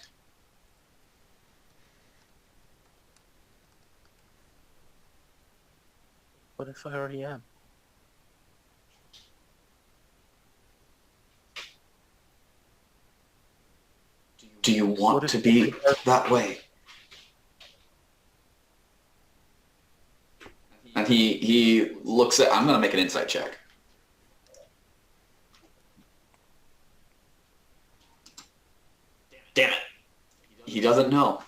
What if I already am? Do you What want if to be that way? And he looks at... I'm going to make an insight check. Damn it. He doesn't know.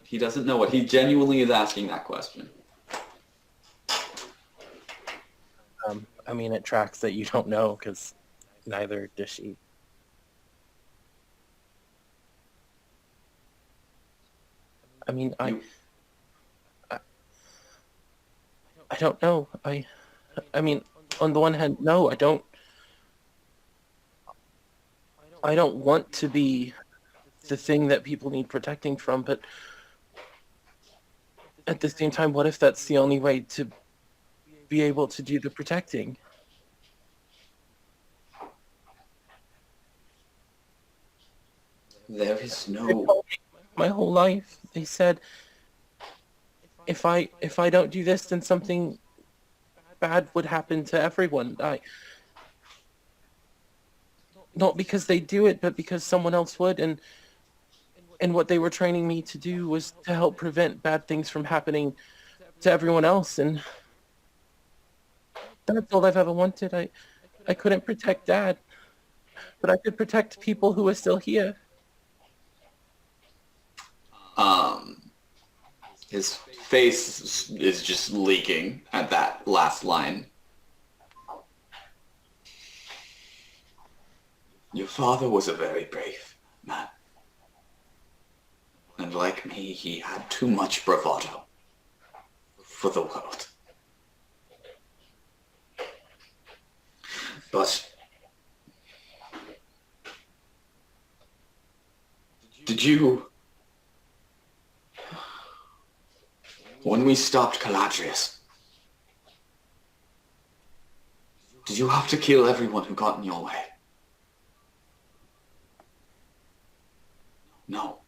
He doesn't know what. He genuinely is asking that question. I mean, it tracks that you don't know because neither does she. I mean, I don't know. I mean, on the one hand, no, I don't want to be the thing that people need protecting from, but at the same time, what if that's the only way to be able to do the protecting? There is They no... told me my whole life, they said, if I don't do this, then something bad would happen to everyone. Not because they do it, but because someone else would, and what they were training me to do was to help prevent bad things from happening to everyone else, and that's all I've ever wanted. I couldn't protect Dad, but I could protect people who are still here. His face is just leaking at that last line. Your father was a very brave man. And like me, he had too much bravado for the world. But did you... When we stopped Caladrius, did you have to kill everyone who got in your way? No.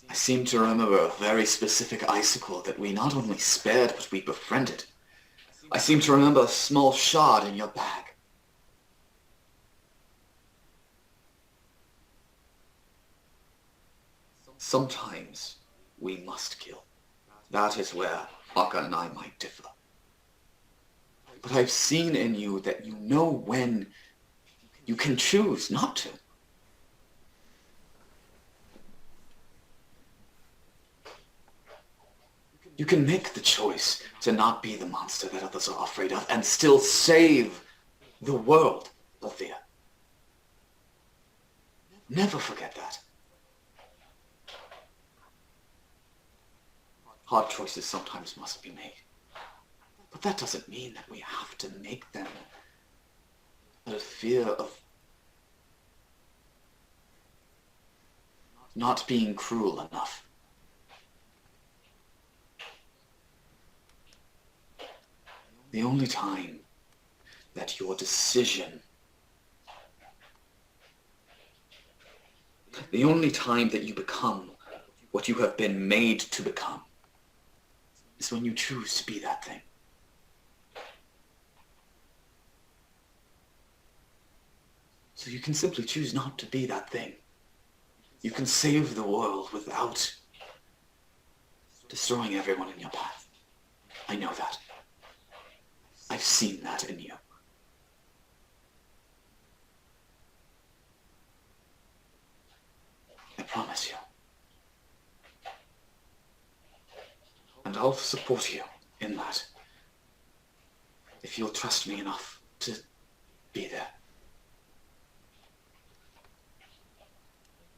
I seem to remember a very specific icicle that we not only spared, but we befriended. I seem to remember a small shard in your bag. Sometimes we must kill. That is where Akka and I might differ. But I've seen in you that you know when you can choose not to. You can make the choice to not be the monster that others are afraid of and still save the world, Althea. Never forget that. Hard choices sometimes must be made. But that doesn't mean that we have to make them out of fear of not being cruel enough. The only time that your decision, the only time that you become what you have been made to become, is when you choose to be that thing. So you can simply choose not to be that thing. You can save the world without destroying everyone in your path. I know that. I've seen that in you. I promise you. And I'll support you in that. If you'll trust me enough to be there.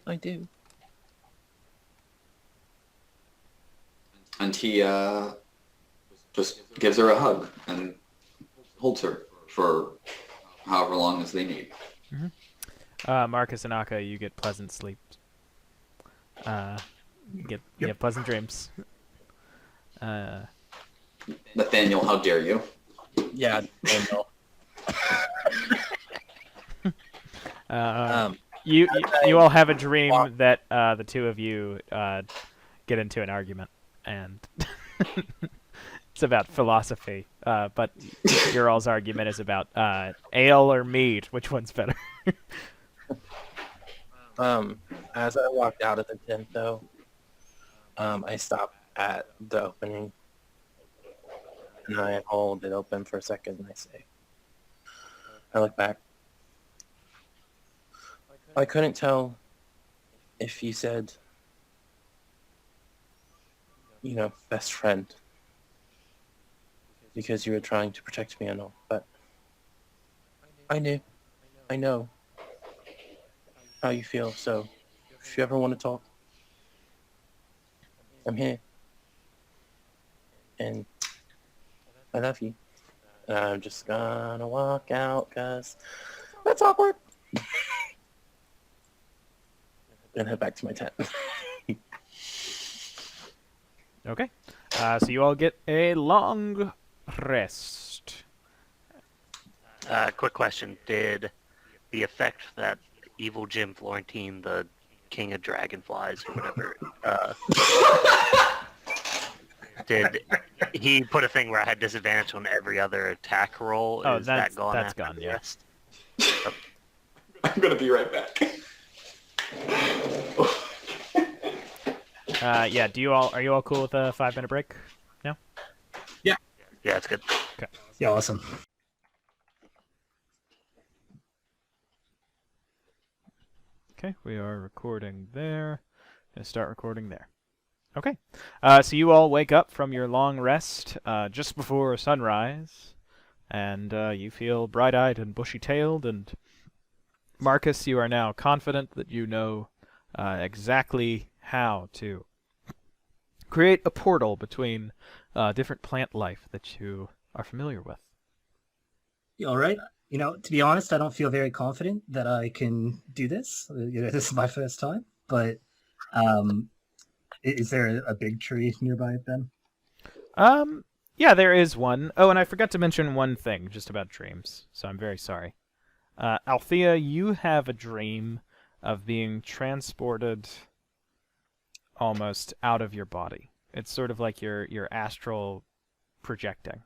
I do. And he just gives her a hug and holds her for however long as they need. Marcus and Akka, you get pleasant sleep. You get pleasant dreams. Nathaniel, how dare you? Yeah, Daniel. You all have a dream that the two of you get into an argument, and it's about philosophy. But your all's argument is about ale or mead. Which one's better? As I walked out of the tent, though, I stopped at the opening, and I hold it open for a second, and I look back. I couldn't tell if you said, best friend, because you were trying to protect me and all, but I know how you feel, so if you ever want to talk, I'm here. And I love you. And I'm just gonna walk out, because that's awkward. And head back to my tent. Okay. So you all get a long rest. Quick question: did the effect that evil Jim Florentine, the king of dragonflies or whatever, did he put a thing where I had disadvantage on every other attack roll? Oh, Is that that's gone? that's after gone. the Yeah. rest? I'm gonna be right back. Yeah. Are you all cool with a 5-minute break? No. Yeah, it's good. Yeah, awesome. Okay, we are recording there. Gonna start recording there. Okay. So you all wake up from your long rest just before sunrise, and you feel bright-eyed and bushy-tailed. And Marcus, you are now confident that you know exactly how to create a portal between different plant life that you are familiar with. You all right? To be honest, I don't feel very confident that I can do this. This is my first time. But is there a big tree nearby, Ben? Yeah, there is one. Oh, and I forgot to mention one thing just about dreams, so I'm very sorry. Althea, you have a dream of being transported almost out of your body. It's sort of like your astral projecting,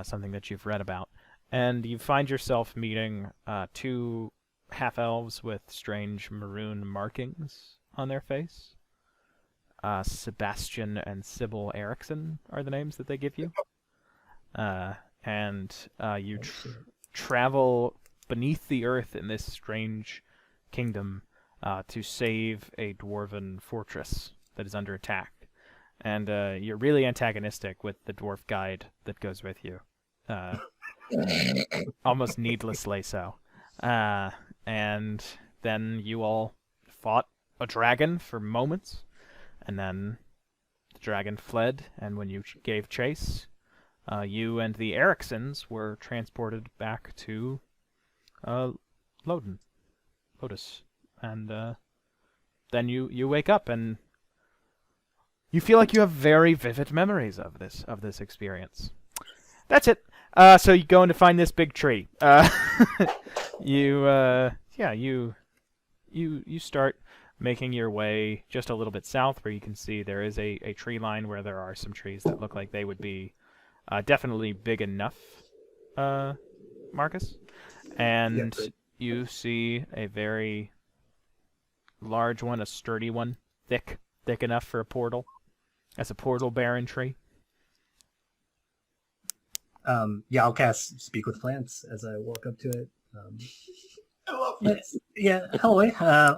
something that you've read about. And you find yourself meeting two half-elves with strange maroon markings on their face. Sebastian and Sybil Erickson are the names that they give you. And you travel beneath the earth in this strange kingdom to save a dwarven fortress that is under attack. And you're really antagonistic with the dwarf guide that goes with you. Almost needlessly so. And then you all fought a dragon for moments, and then the dragon fled, and when you gave chase, you and the Ericksons were transported back to Lotus. And then you wake up, and you feel like you have very vivid memories of this experience. That's it. So you go in to find this big tree. You start making your way just a little bit south, where you can see there is a tree line where there are some trees that look like they would be definitely big enough, Marcus. And you see a very large one, a sturdy one, thick enough for a portal. That's a portal-bearing tree. Yeah, I'll cast Speak with Plants as I walk up to it. I love Yeah, this. yeah, hello.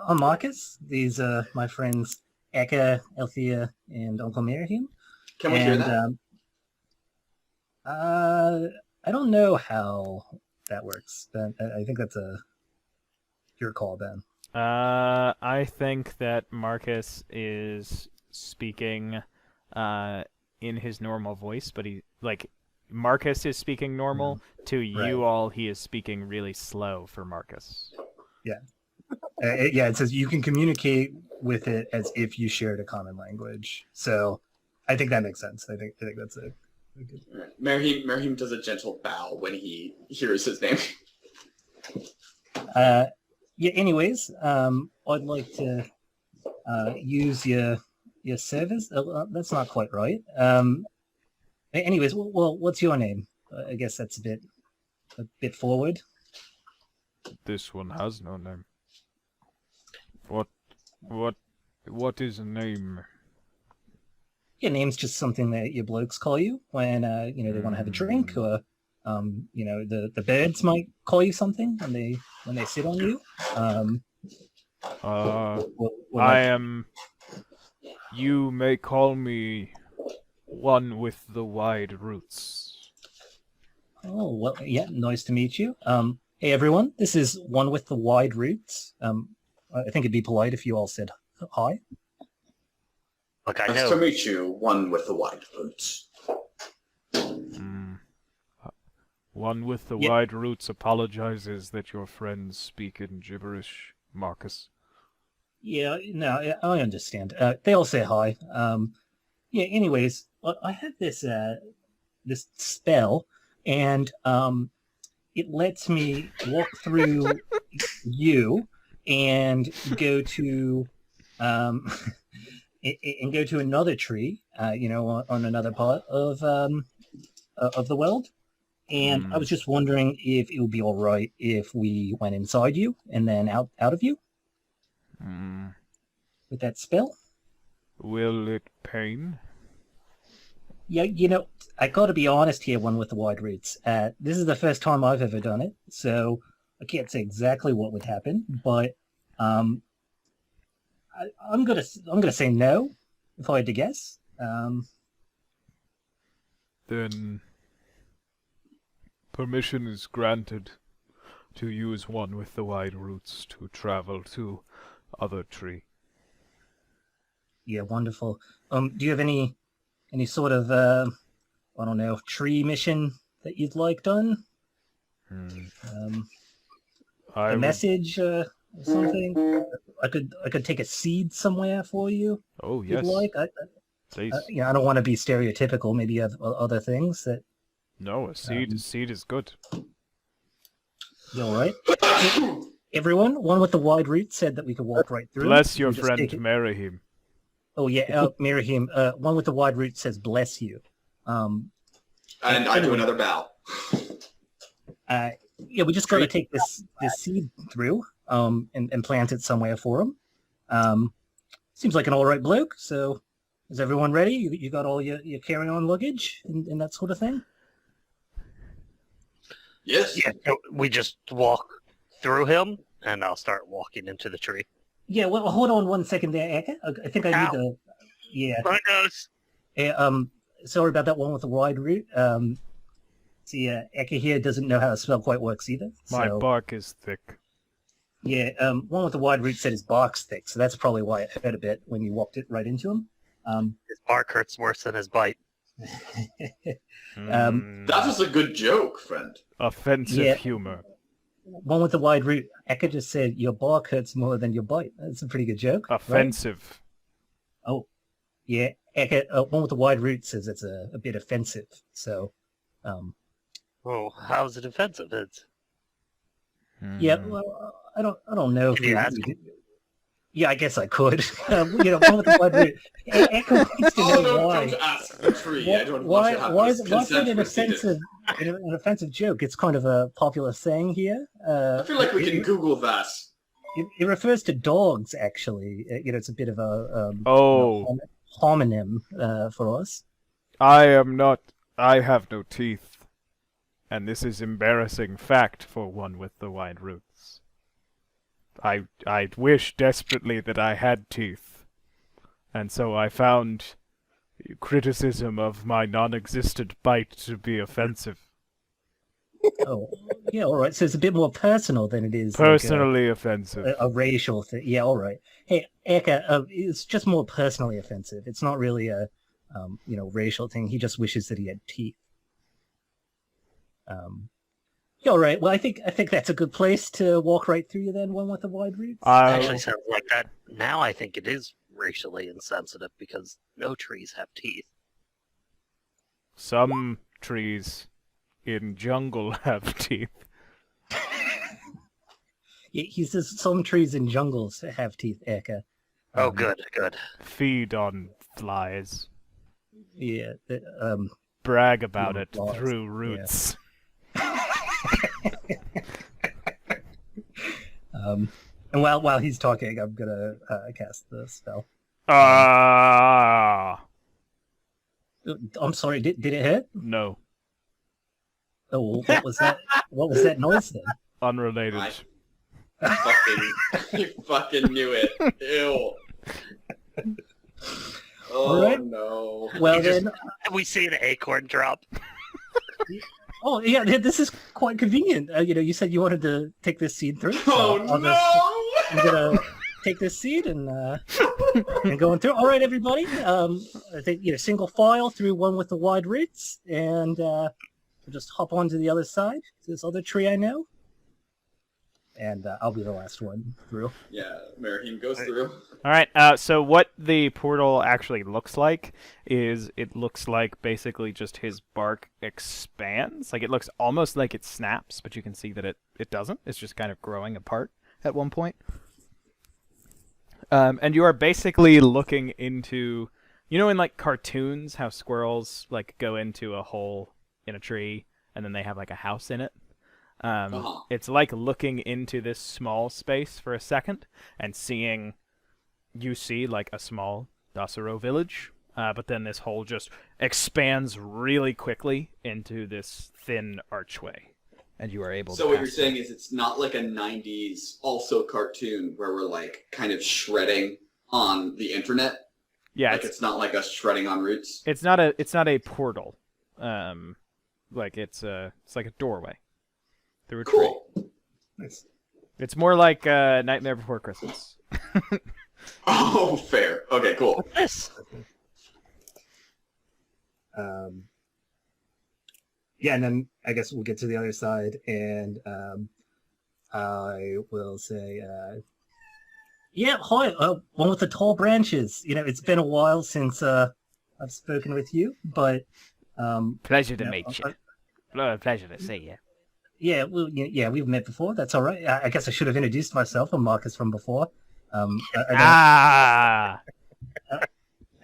I'm Marcus. These are my friends Eka, Althea, and Uncle Miriam. Can we hear that? I don't know how that works, Ben. I think that's your call, Ben. I think that Marcus is speaking in his normal voice, but Marcus is speaking normal. To you all, he is speaking really slow for Marcus. Yeah. It says you can communicate with it as if you shared a common language. So I think that makes sense. I think that's a good. All right. Merhim does a gentle bow when he hears his name. Yeah. Anyways, I'd like to use your service. That's not quite right. Anyways, well, what's your name? I guess that's a bit forward. This one has no name. What is a name? Your name's just something that your blokes call you when they want to have a drink, or the birds might call you something when they sit on you. I am. You may call me one with the wide roots. Oh, well, yeah, nice to meet you. Hey, everyone, this is One with the Wide Roots. I think it'd be polite if you all said hi. Look, I Nice to know. meet you, one with the wide roots. One with the Yeah. wide roots apologizes that your friends speak in gibberish, Marcus. Yeah, no, I understand. They all say hi. Yeah, anyways, I have this spell, and it lets me walk through you and go to and go to another tree, on another part of the world. And I was just wondering if it would be all right if we went inside you and then out of you with that spell. Will it pain? Yeah, I got to be honest here, One with the Wide Roots. This is the first time I've ever done it, so I can't say exactly what would happen, but I'm gonna say no if I had to guess. Then permission is granted to use one with the wide roots to travel to other tree. Yeah, wonderful. Do you have any sort of I don't know, tree mission that you'd like done? I A would- message or something? I could take a seed somewhere for you. Oh If yes, you'd like. please. I don't want to be stereotypical. Maybe you have other things that. No, a seed is good. You all right? Everyone, One with the Wide Roots said that we could walk right through. Bless You your can just friend take it. Merihim. Oh yeah, Merihim. One with the Wide Roots says bless you. And I do another bow. Yeah, we just got to take this seed through, and plant it somewhere for him. Seems like an all right bloke. So, is everyone ready? You got all your carry-on luggage and that sort of thing? Yes. Yeah, so we just walk through him, and I'll start walking into the tree. Yeah. Well, hold on one second there, Eka. I think I need to. Yeah. My nose. Sorry about that, One with the Wide Route. See, Eka here doesn't know how the spell quite works either. My So, bark is thick. yeah, One with the Wide Route said his bark's thick, so that's probably why it hurt a bit when you walked it right into him. His bark hurts worse than his bite. That was a good joke, friend. Offensive Yeah. humor. One with the Wide Route, Eka just said your bark hurts more than your bite. That's a pretty good joke. right? Offensive. Oh, yeah. Eka, One with the Wide Route says it's a bit offensive. So, Oh, how's it offensive? It's yeah. Well, I don't know. Can you ask Yeah, I guess I could. One with the Wide Route. Eka wants to Oh, know no, why. don't ask the tree. I don't want Why to have is this it consent an preceded. offensive joke? It's kind of a popular saying here. I feel like we can Google that. It refers to dogs, actually. It's a bit of a Oh, homonym for us. I have no teeth. And this is embarrassing fact for one with the wide roots. I wish desperately that I had teeth. And so I found criticism of my non-existent bite to be offensive. Oh, yeah, all right. So it's a bit more personal than it is Personally offensive. like a racial thing. Yeah, all right. Hey, Eka, it's just more personally offensive. It's not really a racial thing. He just wishes that he had teeth. Yeah, all right. Well, I think that's a good place to walk right through you then, One with the Wide Roots. actually sounds like that. Now I think it is racially insensitive because no trees have teeth. Some trees in jungle have teeth. He says some trees in jungles have teeth, Eka. Oh, good. Feed on flies. Yeah. Brag about Yeah, it flies. through roots. And while he's talking, I'm gonna cast the spell. Ah, I'm sorry. Did it hit? no, Oh, well, what was that? What was that noise then? unrelated. You fucking knew it. Ew. Oh, Alright. no. Well You just- then. We see the acorn drop. Oh yeah, this is quite convenient. You said you wanted to take this seed through. So Oh, I'm gonna take this seed and going through. All right, everybody. I think single file through one with the wide roots, and we'll just hop onto the other side. This other tree I know, and I'll be the last one through. Yeah, Merahim goes through. All right. So what the portal actually looks like is it looks like basically just his bark expands. Like it looks almost like it snaps, but you can see that it doesn't. It's just kind of growing apart at one point. And you are basically looking into, in like cartoons, how squirrels like go into a hole in a tree and then they have like a house in it. It's like looking into this small space for a second and you see like a small Dasuro village, but then this hole just expands really quickly into this thin archway, and you are able to So what you're pass saying is it's not like a 90s also cartoon where we're like kind of shredding on the internet? Yeah, Like it's not like us shredding on roots? it's not a portal. Like it's like a doorway through a tree. Cool. Nice. It's more like Nightmare Before Christmas. Oh, fair. Okay, cool. Yes. Yeah, and then I guess we'll get to the other side, and I will say, yeah, hi, one with the tall branches. It's been a while since I've spoken with you, but Pleasure to Yeah, meet you. I- Pleasure to see you. yeah, well, yeah, we've met before. That's all right. I guess I should have introduced myself. I'm Marcus from before. Ah,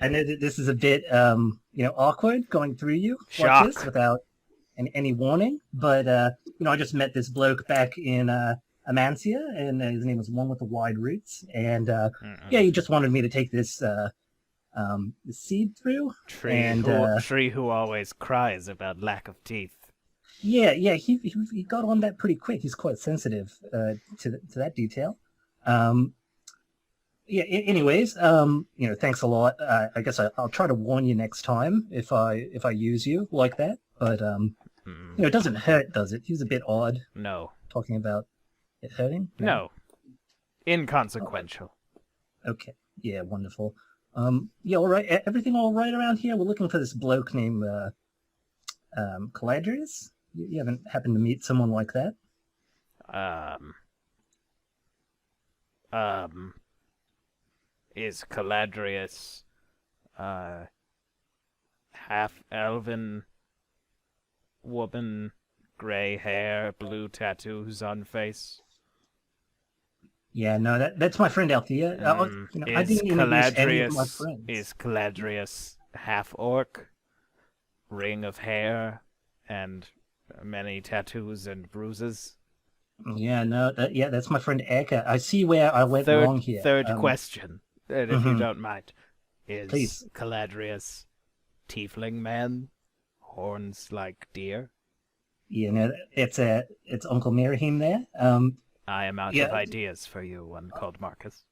I know that this is a bit, awkward going through you Shock. like this without any warning. But I just met this bloke back in Amancia, and his name was One with the Wide Roots. And yeah, he just wanted me to take this the seed through. Tree who always cries about lack of teeth. Yeah, he got on that pretty quick. He's quite sensitive to that detail. Yeah. Anyways, thanks a lot. I guess I'll try to warn you next time if I use you like that. But it doesn't hurt, does it? He was a bit odd No. talking about it hurting. No. Inconsequential. Okay. Yeah. Wonderful. Yeah. All right. Everything all right around here? We're looking for this bloke named Caladrius. You haven't happened to meet someone like that? Is Caladrius half elven woman, gray hair, blue tattoos on face? Yeah. No. That's my friend Althea. I didn't introduce any of my friends. Is Caladrius half orc, ring of hair, and many tattoos and bruises? Yeah, no, that's my friend Eka. I see where I went wrong here. Third question, if you mhm. don't mind. Is Please. Caladrius tiefling man? Horns like deer? Yeah, no, it's Uncle Merahim there. I am out Yeah. of ideas for you, one called Marcus.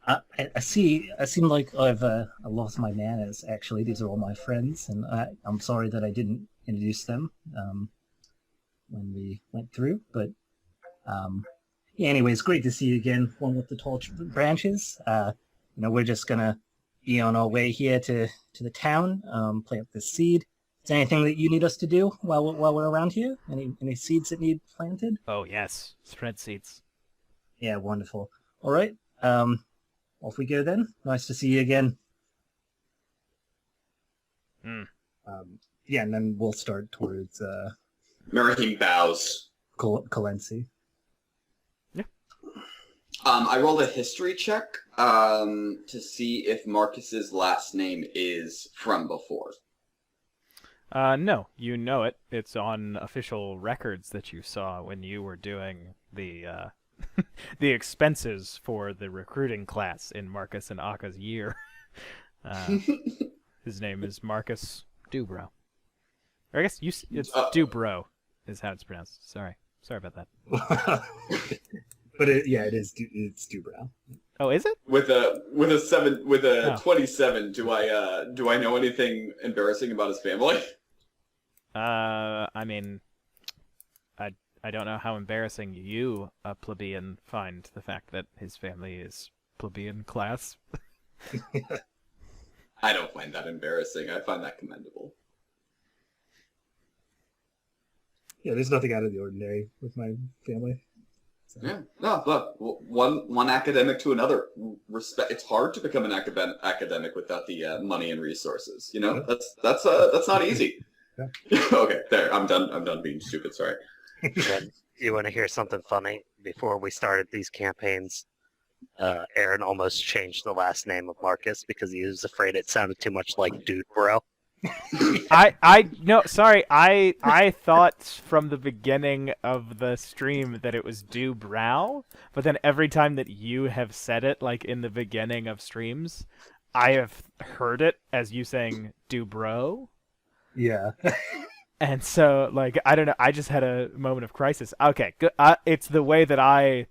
I see. I seem like I've I lost my manners. Actually, these are all my friends, and I'm sorry that I didn't introduce them when we went through. But yeah. Anyway, it's great to see you again. One with the tall branches. We're just gonna be on our way here to the town. Plant this seed. Is there anything that you need us to do while we're around here? Any seeds that need planted? Oh yes, spread seeds. Yeah, wonderful. All right. Off we go then. Nice to see you again. Hmm. Yeah, and then we'll start towards Marahim bows. Kalensi. I rolled a history check to see if Marcus's last name is from before. No, you know it. It's on official records that you saw when you were doing the the expenses for the recruiting class in Marcus and Aka's year. His name is Marcus Dubrow. Or I guess it's Dubrow is how it's pronounced. Sorry about that. But it's Dubrow. Oh, is it? With a 27, do I know anything embarrassing about his family? I mean, I don't know how embarrassing you, a plebeian, find the fact that his family is plebeian class. I don't find that embarrassing. I find that commendable. Yeah, there's nothing out of the ordinary with my family. So. Yeah, no, look, one academic to another. Respect. It's hard to become an academic without the money and resources. You know, that's not easy. Yeah. Okay, there. I'm done. I'm done being stupid. Sorry. You want to hear something funny? Before we started these campaigns, Aaron almost changed the last name of Marcus because he was afraid it sounded too much like Dude Bro. No, sorry. I thought from the beginning of the stream that it was Dubrow, but then every time that you have said it, like in the beginning of streams, I have heard it as you saying Dubro. Yeah. And so, like, I don't know. I just had a moment of crisis. Okay, good. It's the way that I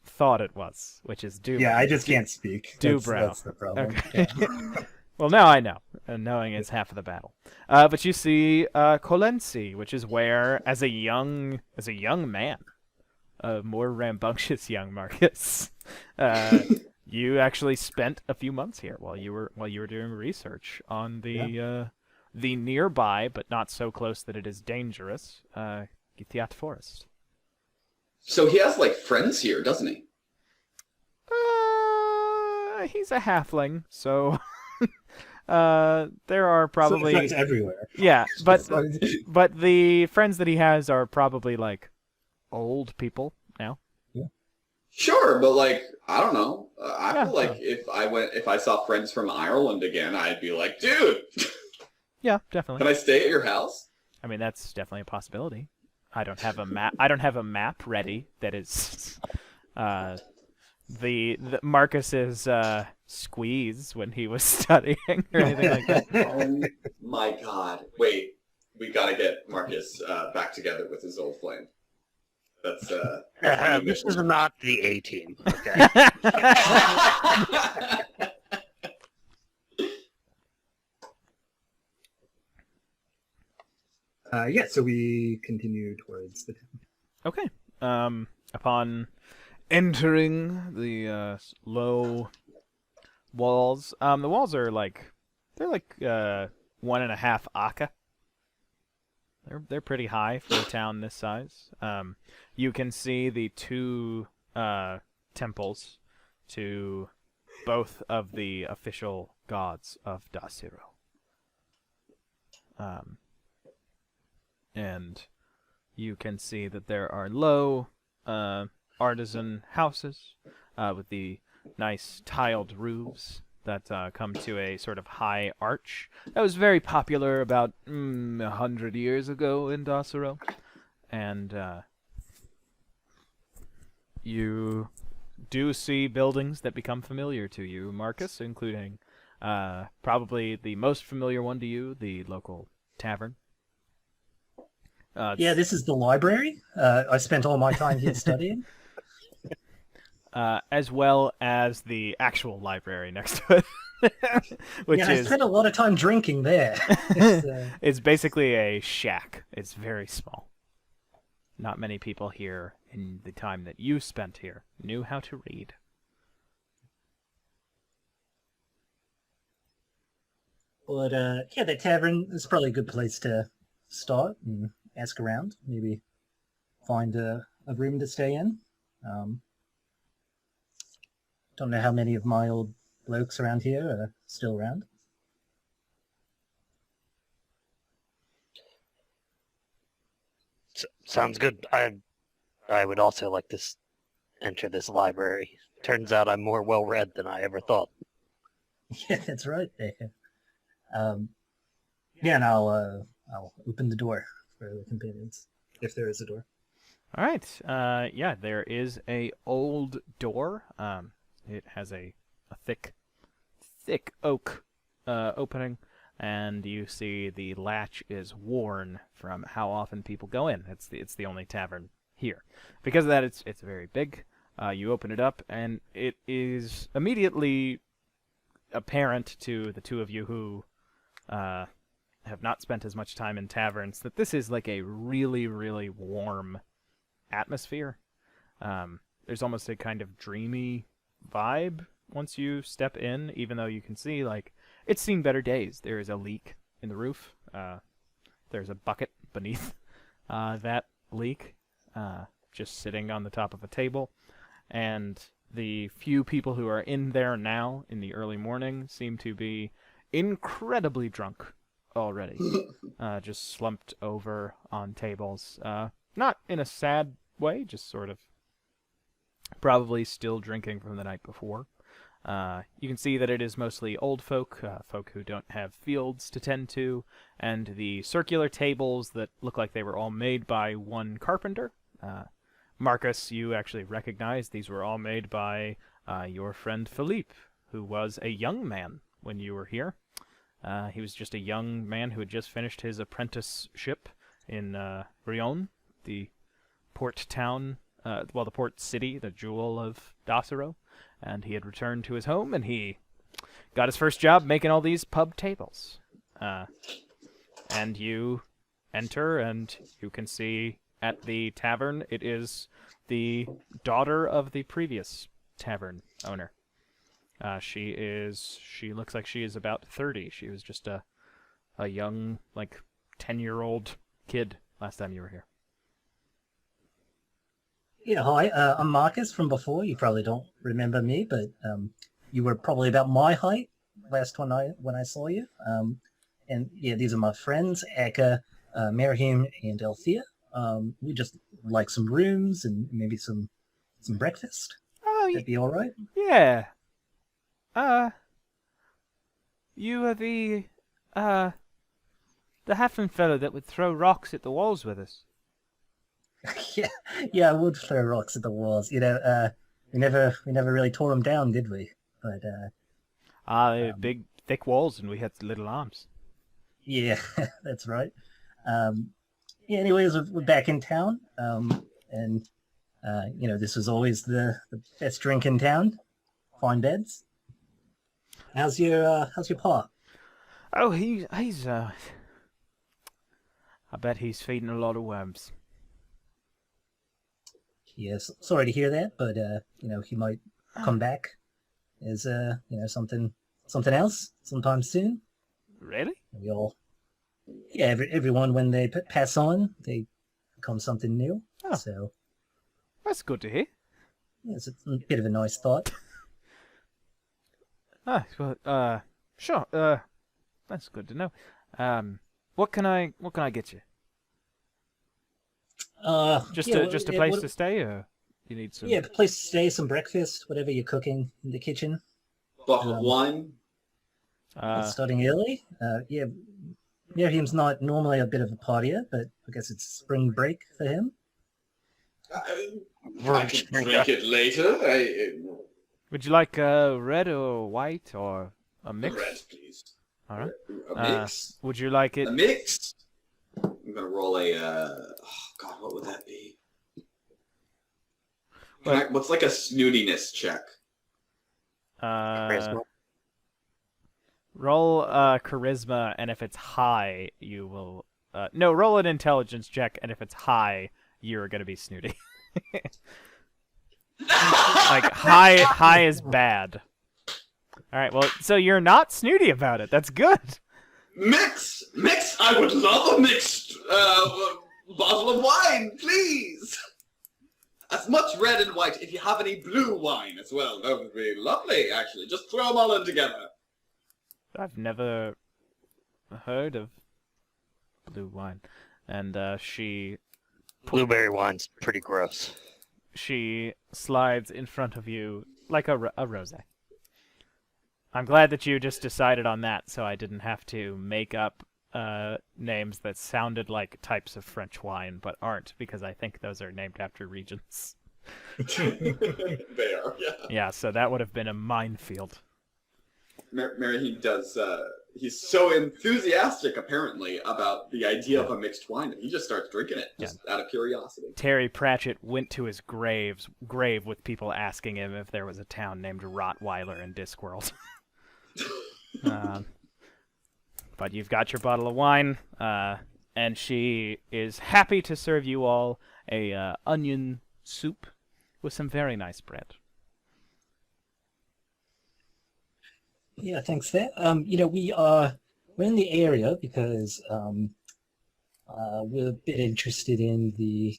thought it was, which is Dubrow. Yeah, I just can't speak. Dubrow. That's the problem. Okay. Well, now I know, and knowing is half of the battle. But you see Colensi, which is where, as a young man, a more rambunctious young Marcus, you actually spent a few months here while you were doing research on the nearby but not so close that it is dangerous Githiat Forest. So he has like friends here, doesn't he? He's a halfling, so. There are probably friends everywhere. Yeah, but the friends that he has are probably like old people now. Yeah. Sure, but like I don't know. I feel like if I saw friends from Ireland again, I'd be like, dude. Yeah, definitely. Can I stay at your house? I mean, that's definitely a possibility. I don't have a map. I don't have a map ready that is the Marcus's squeeze when he was studying or anything like that. Oh my god. Wait, we gotta get Marcus back together with his old flame. That's this is not the A team. Okay. So we continue towards the town. Okay. Upon entering the low walls, the walls are they're 1.5 Akka. They're pretty high for a town this size. You can see the two temples to both of the official gods of Dasiro. And you can see that there are low artisan houses with the nice tiled roofs that come to a sort of high arch. That was very popular about 100 years ago in Dasiro. And you do see buildings that become familiar to you, Marcus, including probably the most familiar one to you, the local tavern. This is the library. I spent all my time here studying. As well as the actual library next to it. I spent a lot of time drinking there. It's basically a shack. It's very small. Not many people here in the time that you spent here knew how to read. But the tavern is probably a good place to start and ask around. Maybe find a room to stay in. Don't know how many of my old blokes around here are still around. Sounds good. I would also like to enter this library. Turns out I'm more well read than I ever thought. Yeah, that's right there. Yeah, and I'll open the door for the companions, if there is a door. All right. Yeah, there is a old door. It has a thick oak opening, and you see the latch is worn from how often people go in. It's the only tavern here. Because of that, it's very big. You open it up, and it is immediately apparent to the two of you who have not spent as much time in taverns that this is like a really, really warm atmosphere. There's almost a kind of dreamy vibe once you step in, even though you can see, like, it's seen better days. There is a leak in the roof. There's a bucket beneath that leak, just sitting on the top of a table. And the few people who are in there now in the early morning seem to be incredibly drunk already. Just slumped over on tables. Not in a sad way, just sort of probably still drinking from the night before. You can see that it is mostly old folk, folk who don't have fields to tend to, and the circular tables that look like they were all made by one carpenter. Marcus, you actually recognize these were all made by your friend Philippe, who was a young man when you were here. He was just a young man who had just finished his apprenticeship in Rion, the port town, the port city, the jewel of Docero, and he had returned to his home, and he got his first job making all these pub tables. And you enter, and you can see at the tavern, it is the daughter of the previous tavern owner. She looks like she is about 30. She was just a young, like, 10-year-old kid last time you were here. Yeah, hi. I'm Marcus from before. You probably don't remember me, but you were probably about my height last when I saw you. And yeah, these are my friends, Eka, Merihim, and Althea. We just like some rooms and maybe some breakfast. Oh, That'd be all right. yeah. You are the halfling fellow that would throw rocks at the walls with us. Yeah, I would throw rocks at the walls. You know, we never really tore them down, did we? But They were big, thick walls, and we had little arms. yeah, that's right. Yeah, anyways, we're back in town, and you know, this was always the best drink in town. Fine beds. How's your pa? Oh, he's I bet he's feeding a lot of worms. Yes, sorry to hear that, but you know, he might come back as you know, something else sometime soon. Really? We all, yeah, everyone when they pass on, they become something new. Oh. So That's good to hear. yeah, it's a bit of a nice thought. Well, sure. That's good to know. What can I get you? Just yeah, a place to stay, or you need some? Yeah, a place to stay, some breakfast, whatever you're cooking in the kitchen. Bottle of wine. Starting early. Yeah, Miriam's not normally a bit of a partier, but I guess it's spring break for him. I can drink it later. Would you like red or white or a mix? Red, please. All right. A mix. Would you like it? A mix. I'm gonna roll a. Oh God, what would that be? What's like a snootiness check? Charisma. Roll charisma, and if it's high, you will. No, roll an intelligence check, and if it's high, you're gonna be snooty. Like high is bad. All right, well, so you're not snooty about it. That's good. Mix. I would love a mixed bottle of wine, please. As much red and white. If you have any blue wine as well, that would be lovely. Actually, just throw them all in together. I've never heard of blue wine. And she Blueberry wine's pretty gross. She slides in front of you like a rosé. I'm glad that you just decided on that, so I didn't have to make up names that sounded like types of French wine, but aren't, because I think those are named after regions. They are, yeah. Yeah, so that would have been a minefield. Mary, he does. He's so enthusiastic, apparently, about the idea of a mixed wine that he just starts drinking it just out of curiosity. Terry Pratchett went to his grave with people asking him if there was a town named Rottweiler in Discworld. But you've got your bottle of wine, and she is happy to serve you all a onion soup with some very nice bread. Yeah, thanks for that. We're in the area because we're a bit interested in the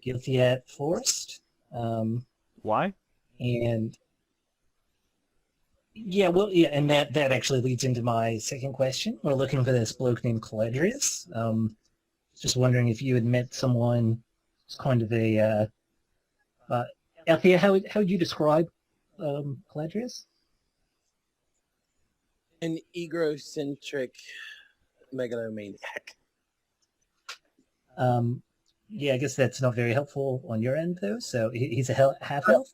Gilthiat Forest. Why? And and that actually leads into my second question. We're looking for this bloke named Caladrius. Just wondering if you had met someone who's kind of a Althea, how would you describe Caladrius? An egocentric megalomaniac. I guess that's not very helpful on your end, though. So he's a half-elf?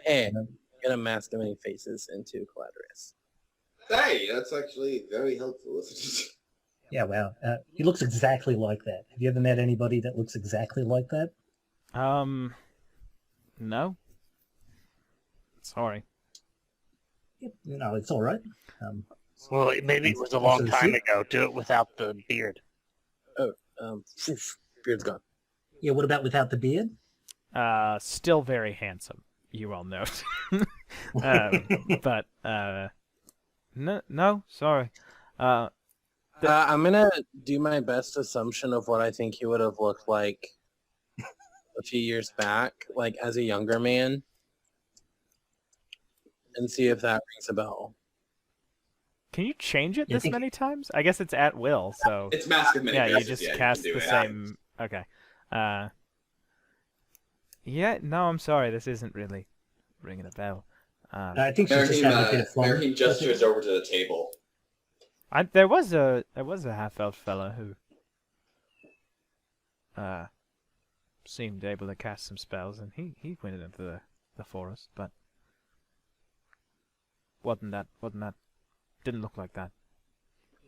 Hey, I'm gonna mask many faces into Caladrius. Hey, that's actually very helpful, isn't it? Yeah, wow. He looks exactly like that. Have you ever met anybody that looks exactly like that? No. Sorry. No, it's all right. Well, maybe it was a long time ago. Do it without the beard. Beard's gone. Yeah, what about without the beard? Still very handsome, you all note. But no, sorry. I'm gonna do my best assumption of what I think he would have looked like a few years back, like as a younger man, and see if that rings a bell. Can you change it Yeah, I this think- many times? I guess it's at will, so It's mask of many yeah, you faces. just Yeah, cast can do the it. same. Okay. Yeah, no, I'm sorry. This isn't really ringing a bell. I think she's just having a bit of fun. Merheem gestures over to the table. There was a half-elf fella who seemed able to cast some spells, and he went into the forest, but wasn't that didn't look like that.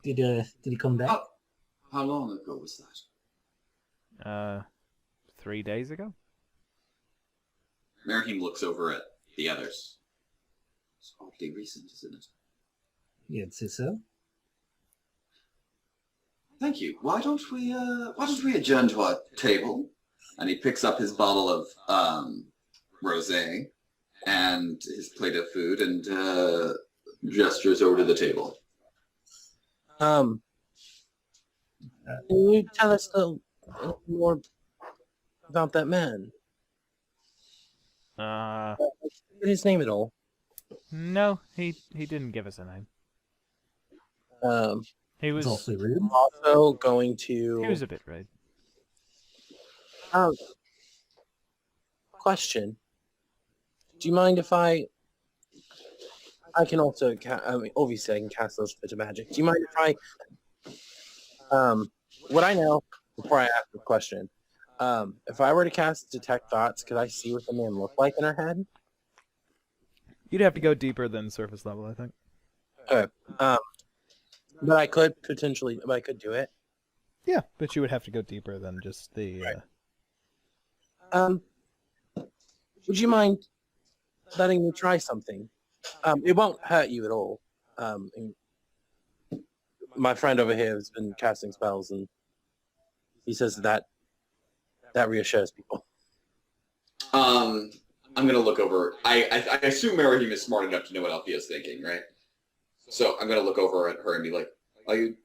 Did he come back? How long ago was that? 3 days ago. Merheem looks over at the others. It's oddly recent, isn't it? Yeah, I'd say so. Thank you. Why don't we adjourn to our table? And he picks up his bottle of rosé and his plate of food and gestures over to the table. Can you tell us a little more about that man? His name at all? No, he didn't give us a name. He was It's awfully rude. Also going to... he was a bit rude. Question. Do you mind if I can also... obviously I can cast those bits of magic. Do you mind if I... what I know, before I ask the question, if I were to cast Detect Thoughts, could I see what the man looked like in her head? You'd have to go deeper than surface level, I think. Okay. But I could do it. Yeah, but you would have to go deeper than just the. Would you mind letting me try something? It won't hurt you at all. My friend over here has been casting spells, and he says that reassures people. I'm gonna look over. I assume Merheem is smart enough to know what Althea's thinking, right? So I'm gonna look over at her and be like, "Are you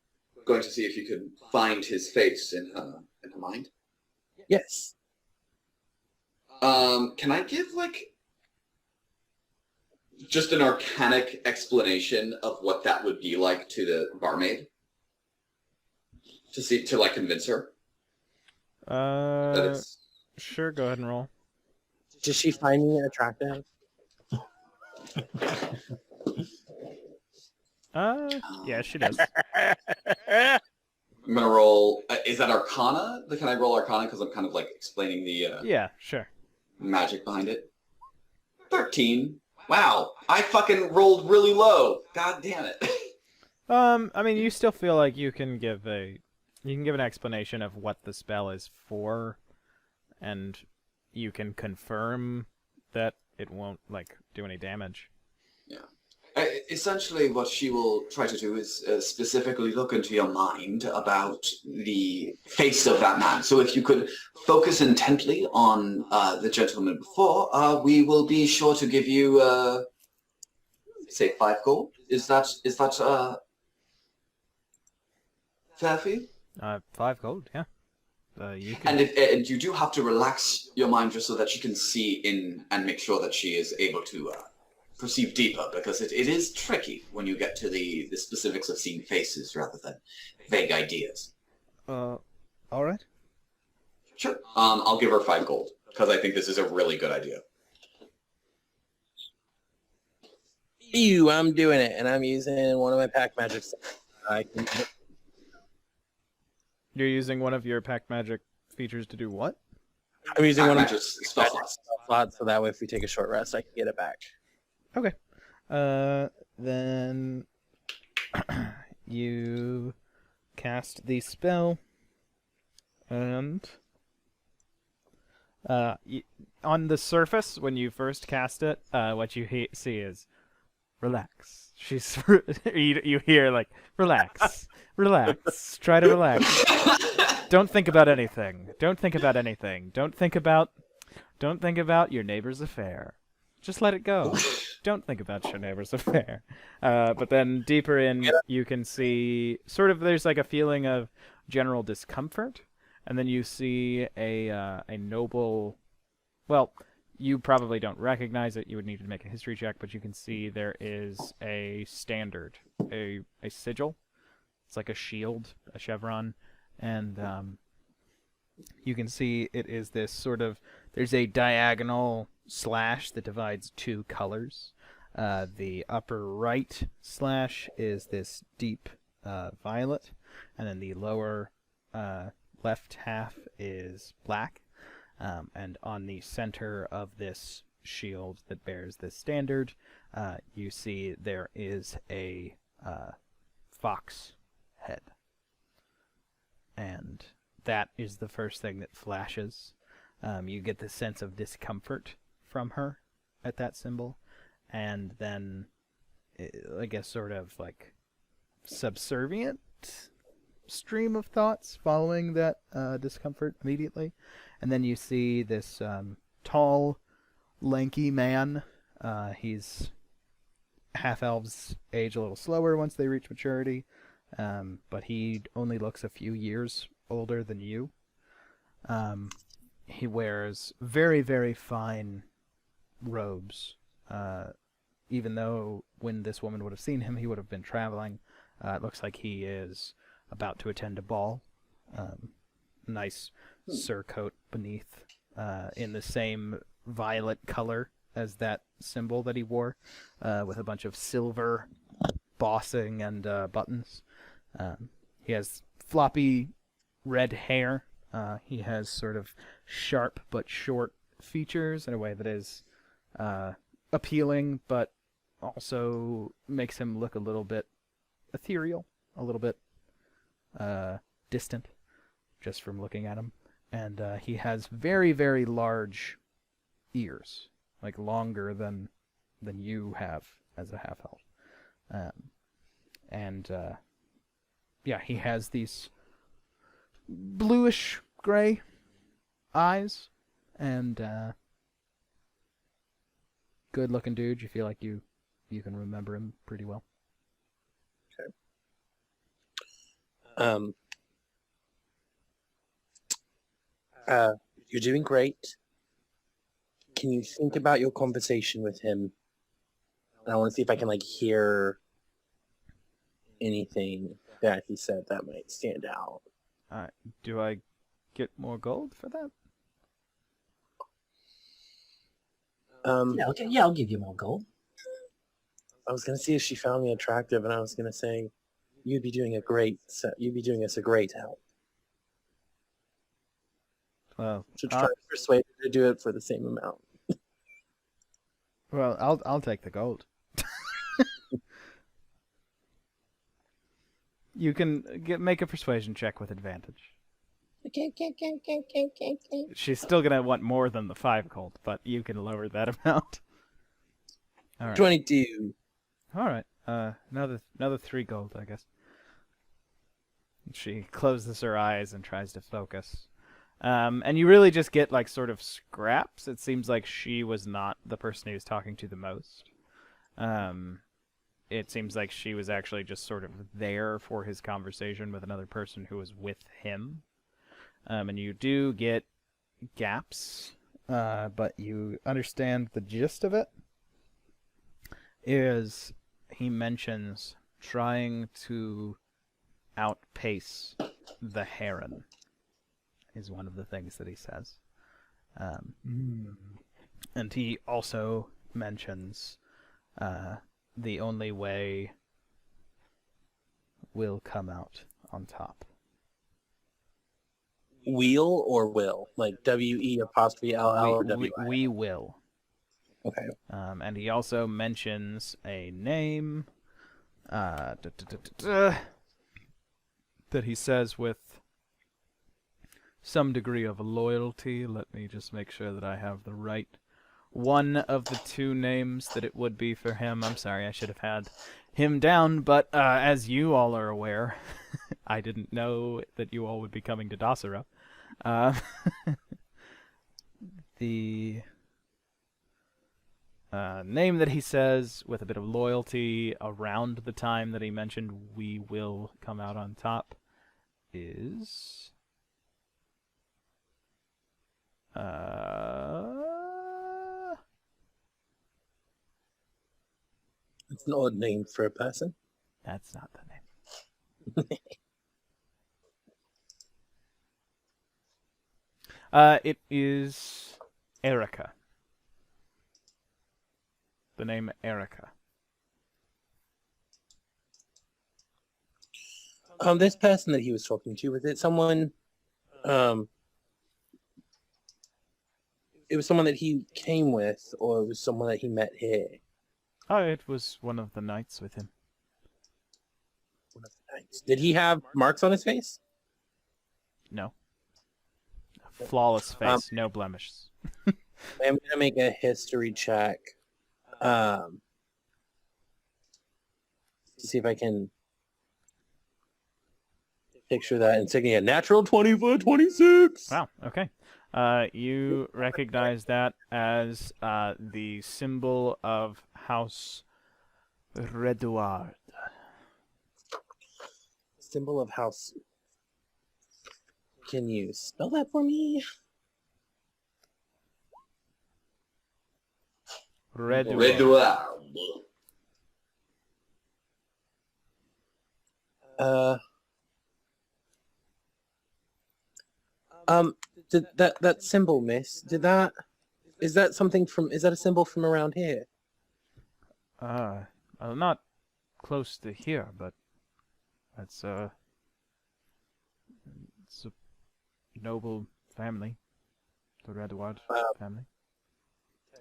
going to see if you can find his face in her mind?" Yes. Can I give just an arcanic explanation of what that would be like to the barmaid? To convince her? That is. Sure. Go ahead and roll. Does she find me attractive? Yeah, she does. I'm gonna roll. Is that Arcana? Can I roll Arcana because I'm kind of like explaining the Yeah, sure. magic behind it? 13. Wow, I fucking rolled really low. God damn it. I mean, you still feel like you can give an explanation of what the spell is for, and you can confirm that it won't like do any damage. Yeah. Essentially, what she will try to do is specifically look into your mind about the face of that man. So if you could focus intently on the gentleman before, we will be sure to give you, say, 5 gold. Is that fair for you? 5 gold, yeah. You can. And you do have to relax your mind just so that you can see in and make sure that she is able to perceive deeper, because it is tricky when you get to the specifics of seeing faces rather than vague ideas. All right. Sure. I'll give her 5 gold because I think this is a really good idea. I'm doing it, and I'm using one of my pack magics. I can. You're using one of your pack magic features to do what? I'm using one of my Magic spell slots. slots, so that way if we take a short rest, I can get it back. Okay. Then you cast the spell, and on the surface, when you first cast it, what you see is relax. She's you hear like relax, relax. Try to relax. Don't think about anything. Don't think about anything. Don't think about your neighbor's affair. Just let it go. Don't think about your neighbor's affair. But then deeper in, you can see sort of there's like a feeling of general discomfort, and then you see a noble. Well, you probably don't recognize it. You would need to make a history check, but you can see there is a standard, a sigil. It's like a shield, a chevron, and you can see it is this sort of. There's a diagonal slash that divides 2 colors. The upper right slash is this deep violet, and then the lower left half is black. And on the center of this shield that bears this standard, you see there is a fox head. And that is the first thing that flashes. You get the sense of discomfort from her at that symbol, and then I guess sort of like subservient stream of thoughts following that discomfort immediately. And then you see this tall, lanky man. He's half-elves age a little slower once they reach maturity, but he only looks a few years older than you. He wears very, very fine robes, even though when this woman would have seen him, he would have been traveling. It looks like he is about to attend a ball. Nice surcoat beneath, in the same violet color as that symbol that he wore, with a bunch of silver bossing and buttons. He has floppy red hair. He has sort of sharp but short features in a way that is appealing, but also makes him look a little bit ethereal, a little bit distant, just from looking at him. And he has very, very large ears, like longer than you have as a half-elf. Yeah, he has these bluish gray eyes, and good looking dude. You feel like you can remember him pretty well. You're doing great. Can you think about your conversation with him? And I want to see if I can hear anything that he said that might stand out. Do I get more gold for that? Yeah, I'll give you more gold. I was gonna see if she found me attractive, and I was gonna say, you'd be doing us a great help. Well, So try to persuade her to do it for the same amount. I'll take the gold. You can make a persuasion check with advantage. She's still gonna want more than the 5 gold, but you can lower that amount. All right. 22. All right. Another 3 gold, I guess. She closes her eyes and tries to focus. And you really just get like sort of scraps. It seems like she was not the person he was talking to the most. It seems like she was actually just sort of there for his conversation with another person who was with him. And you do get gaps, but you understand the gist of it. Is he mentions trying to outpace the heron is one of the things that he says. And he also mentions the only way we'll come out on top. Wheel or will? Like W-E-L-L or W-I? We will. Okay. And he also mentions a name that he says with some degree of loyalty. Let me just make sure that I have the right one of the 2 names that it would be for him. I'm sorry, I should have had him down, but as you all are aware, I didn't know that you all would be coming to Dasara. The name that he says with a bit of loyalty around the time that he mentioned we will come out on top is... It's an odd name for a person. That's not the name. It is Erica. The name Erica. This person that he was talking to, was it someone, it was someone that he came with, or it was someone that he met here? Oh, it was one of the knights with him. One of the knights. Did he have marks on his face? No. Flawless face, no blemishes. I'm going to make a history check. To see if I can picture that insignia. Natural 20 for 26. Wow, okay. You recognize that as the symbol of House Redouard. Symbol of house. Can you spell that for me? Redouard. Redouard. Did that symbol, miss? Is that a symbol from around here? Not close to here, but it's a noble family, the Redouard family.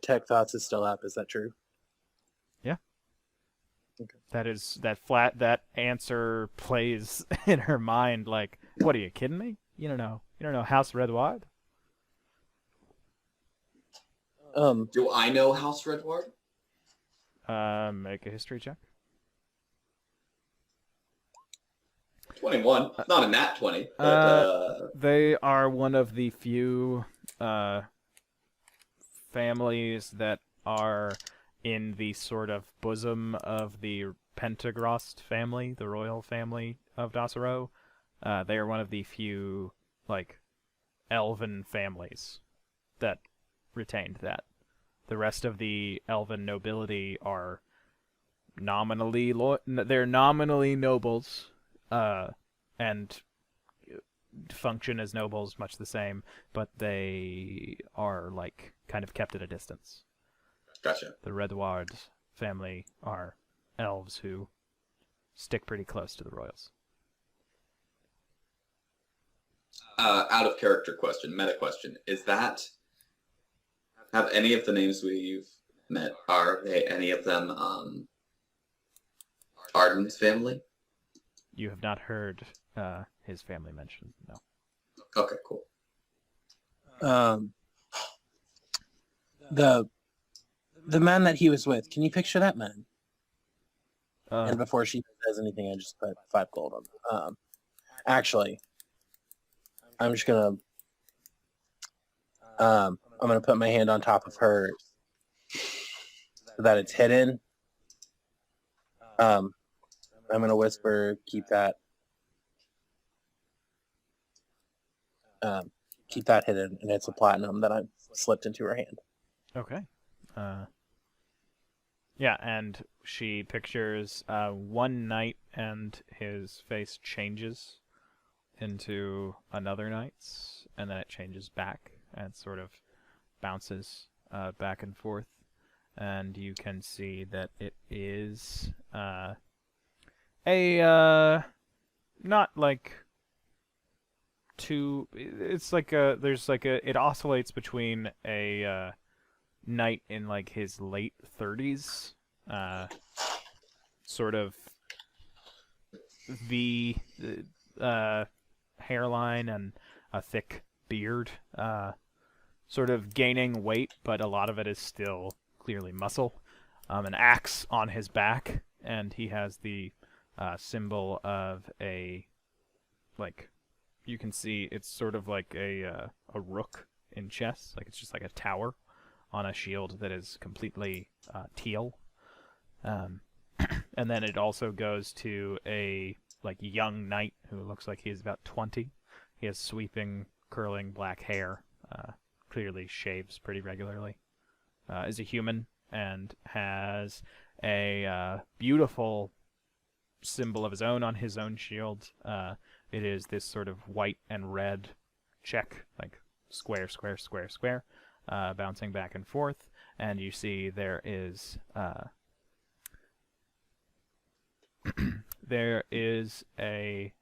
Tech Thoughts is still up, is that true? Yeah. Okay. That answer plays in her mind like, what are you kidding me? You don't know House Redouard? Do I know House Redouard? Make a history check. 21. It's not a nat 20. But, They are one of the few families that are in the sort of bosom of the Pentagrost family, the royal family of Dasaro. They are one of the few, like, elven families that retained that. The rest of the elven nobility are they're nominally nobles, and function as nobles much the same, but they are like kind of kept at a distance. Gotcha. The Redward family are elves who stick pretty close to the royals. Out of character question, meta question. Have any of the names we've met, are they any of them Arden's family? You have not heard his family mentioned, no. Okay, cool. The man that he was with, can you picture that man? And before she says anything, I just put 5 gold on them. Actually, I'm just gonna I'm gonna put my hand on top of hers so that it's hidden. I'm gonna whisper, keep that hidden, and it's a platinum that I slipped into her hand. Okay. Yeah, and she pictures one knight, and his face changes into another knight's, and then it changes back, and sort of bounces back and forth. And you can see that it is not like too. It's like it oscillates between a knight in like his late 30s, sort of V hairline and a thick beard, sort of gaining weight, but a lot of it is still clearly muscle. An axe on his back, and he has the symbol of a, like, you can see it's sort of like a rook in chess, like it's just like a tower on a shield that is completely teal. And then it also goes to a like young knight who looks like he's about 20. He has sweeping, curling black hair, clearly shaves pretty regularly. Is a human and has a beautiful symbol of his own on his own shield. It is this sort of white and red check, like square, square, square, square, bouncing back and forth. And you see there is there is a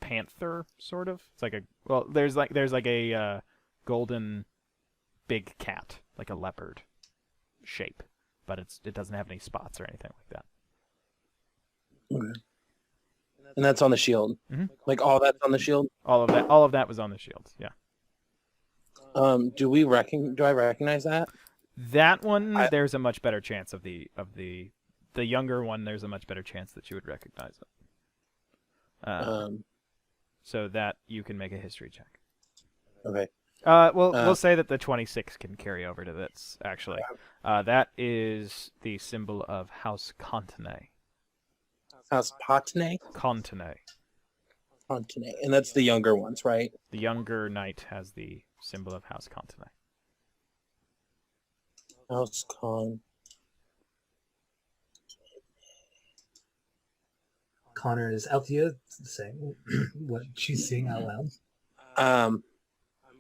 panther, sort of. It's like there's like a golden big cat, like a leopard shape, but it doesn't have any spots or anything like that. Okay. And that's on the shield. Mm-hmm. Like all that's on the shield. All of that was on the shield. Yeah. Do I recognize that? That one, there's a much better chance of the younger one. There's a much better chance that you would recognize it. So that you can make a history check. Okay. We'll say that the 26 can carry over to this. Actually, that is the symbol of House Contenay. House Patene? Contenay. Contenay. And that's the younger ones, right? The younger knight has the symbol of House Contenay. House Con. Connor, is Althea saying what she's seeing out loud?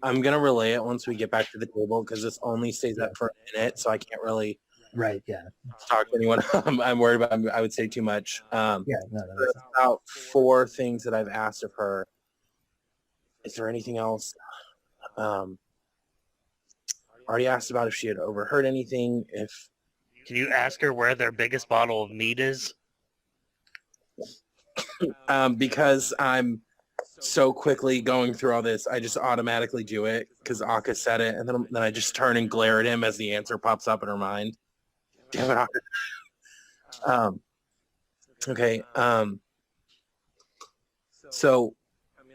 I'm gonna relay it once we get back to the table because this only stays up for a minute, so I can't really Right. Yeah. talk to anyone. I'm worried about. I would say too much. Yeah. No. There's about 4 things that I've asked of her. Is there anything else? Already asked about if she had overheard anything. If Can you ask her where their biggest bottle of meat is? because I'm so quickly going through all this, I just automatically do it because Akka said it, and then I just turn and glare at him as the answer pops up in her mind. Damn it, Akka. Okay. So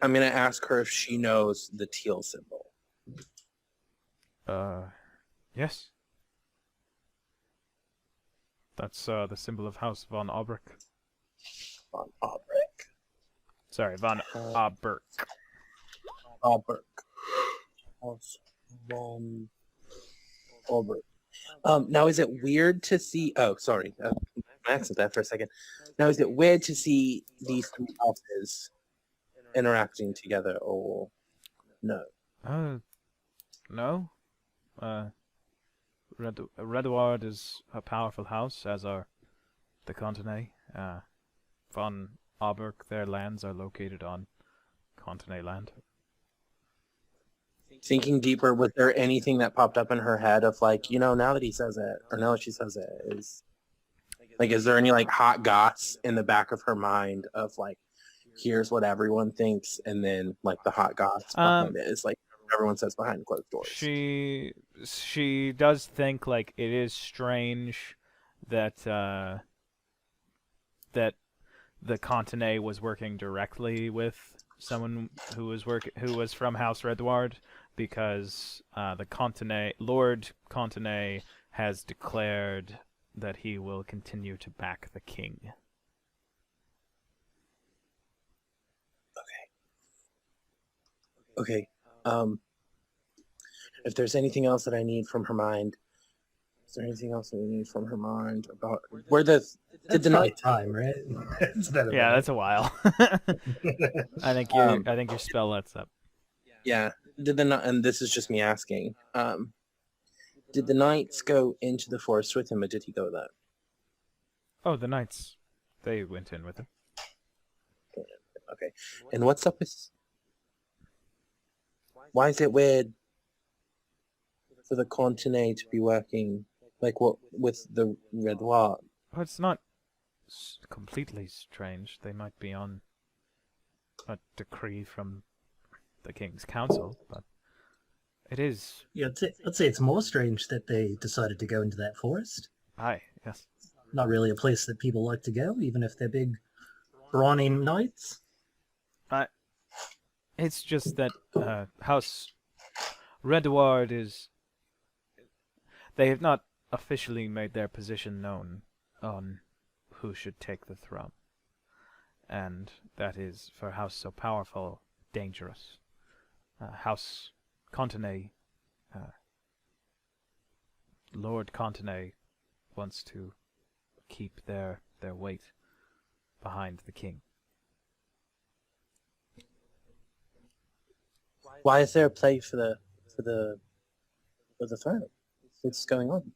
I'm gonna ask her if she knows the teal symbol. Yes. That's the symbol of House von Aubrek. Von Aubrek. Sorry, von Auberk. Auberk. House von Auberk. Now, is it weird to see? Oh, sorry. I accent that for a second. Now, is it weird to see these 3 houses interacting together, or no? No. Redward is a powerful house, as are the Continent. Von Auberg, their lands are located on Continent land. Thinking deeper, was there anything that popped up in her head of like, now that he says it, or now that she says it, is there any like hot goss in the back of her mind of like, here's what everyone thinks, and then like the hot goss behind it is like everyone says behind closed doors? She does think like it is strange that that the Continent was working directly with someone who was from House Redward, because the Lord Continent has declared that he will continue to back the king. Okay. If there's anything else that I need from her mind, is there anything else that we need from her mind about where did the night time, right? It's better Yeah, than that's a while. I think your spell lets up. Yeah. And this is just me asking. Did the knights go into the forest with him, or did he go there? Oh, the knights, they went in with him. Okay. And what's up with? Why is it weird for the Continent to be working like what with the Red War? Oh, it's not completely strange. They might be on a decree from the King's Council, but it is. Yeah, I'd say it's more strange that they decided to go into that forest. Aye, yes. Not really a place that people like to go, even if they're big, brawny knights. It's just that House Redward is. They have not officially made their position known on who should take the throne, and that is, for a house so powerful, dangerous. House Continent, Lord Continent, wants to keep their weight behind the king. Why is there a play for the throne? What's going on?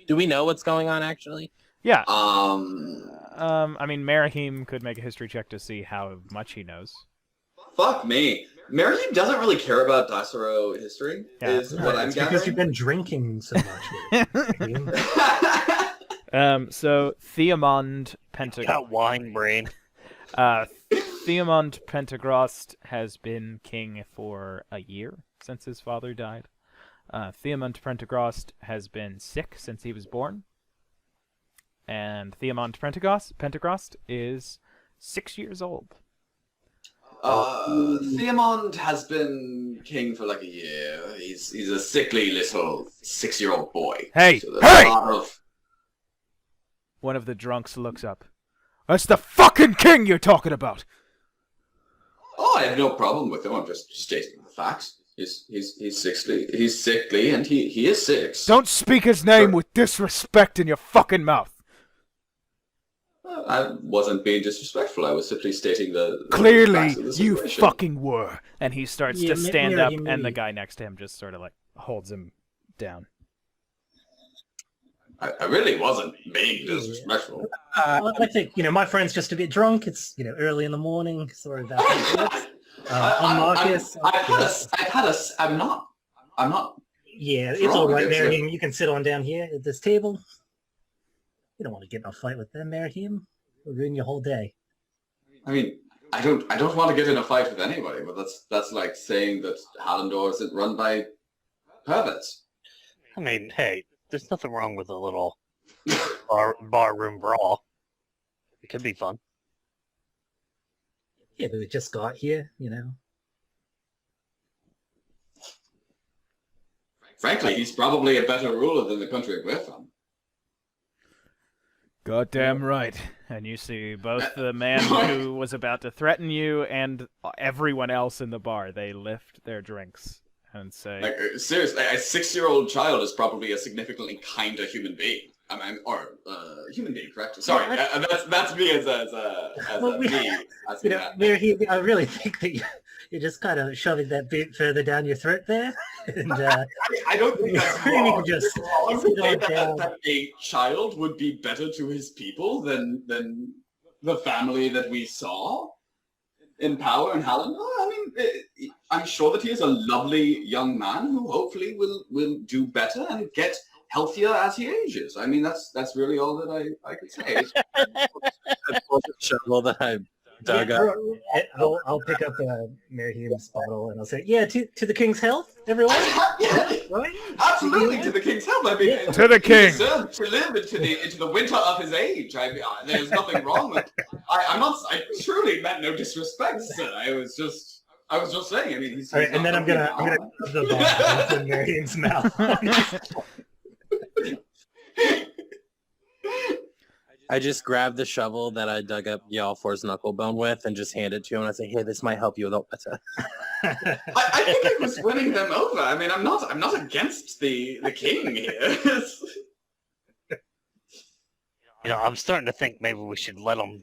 Do we know what's going on actually? Yeah. I mean, Merahim could make a history check to see how much he knows. Fuck me. Merahim doesn't really care about Daisaro history, is what I'm It's gathering. because you've been drinking so much. So Theomond Pentagrast. Got wine brain. Theomond Pentagrast has been king for a year since his father died. Theomond Pentagrast has been sick since he was born. And Theomond Pentagrast is 6 years old. Theomond has been king for like a year. He's a sickly little 6-year-old boy. Hey! So there's a lot of... One of the drunks looks up. That's the fucking king you're talking about! Oh, I have no problem with him. I'm just stating the facts. He's sickly. He's sickly, and he is 6. Don't speak his name with disrespect in your fucking mouth. I wasn't being disrespectful. I was simply stating the Clearly, facts of the you situation. fucking were. And he starts Yeah, to stand up, Mary, and the guy next to him just sort of like holds him down. I really wasn't being disrespectful. I think, my friend's just a bit drunk. It's, early in the morning. Sorry about that. I'm Marcus. I'm not. Yeah, it's all right, Merahim. You can sit on down here at this table. You don't want to get in a fight with them, Merahim. It'll ruin your whole day. I mean, I don't want to get in a fight with anybody, but that's like saying that Hallandor isn't run by perverts. I mean, hey, there's nothing wrong with a little barroom brawl. It could be fun. Yeah, but we just got here, Frankly, he's probably a better ruler than the country we're from. Goddamn right. And you see both the man who was about to threaten you and everyone else in the bar. They lift their drinks and say... Like, seriously, a 6-year-old child is probably a significantly kinder human being. or human being, correct? Sorry, that's me as Well, me. You know, I really think that you're just kind of shoving that bit further down your throat there, and I don't think that's maybe wrong. just It's wrong to sit say on down. that a child would be better to his people than the family that we saw in power in Hallandor. I mean, I'm sure that he is a lovely young man who hopefully will do better and get healthier as he ages. I mean, that's really all that I could say. I pulled the shovel that I dug up. I'll pick up Merihim's bottle and I'll say, "Yeah, to the king's health, everyone." Right? Absolutely, to the king's health. I mean, Yeah. To the king. He deserved to live into the winter of his age. I mean, there's nothing wrong with. I truly meant no disrespect, sir. I was just saying. I mean, he's All right, and then I'm gonna now. put the bottle into Merihim's mouth. I just grabbed the shovel that I dug up Yalfor's knuckle bone with and just hand it to him and I say, "Hey, this might help you a little better." I think I was winning them over. I mean, I'm not against the king here. I'm starting to think maybe we should let him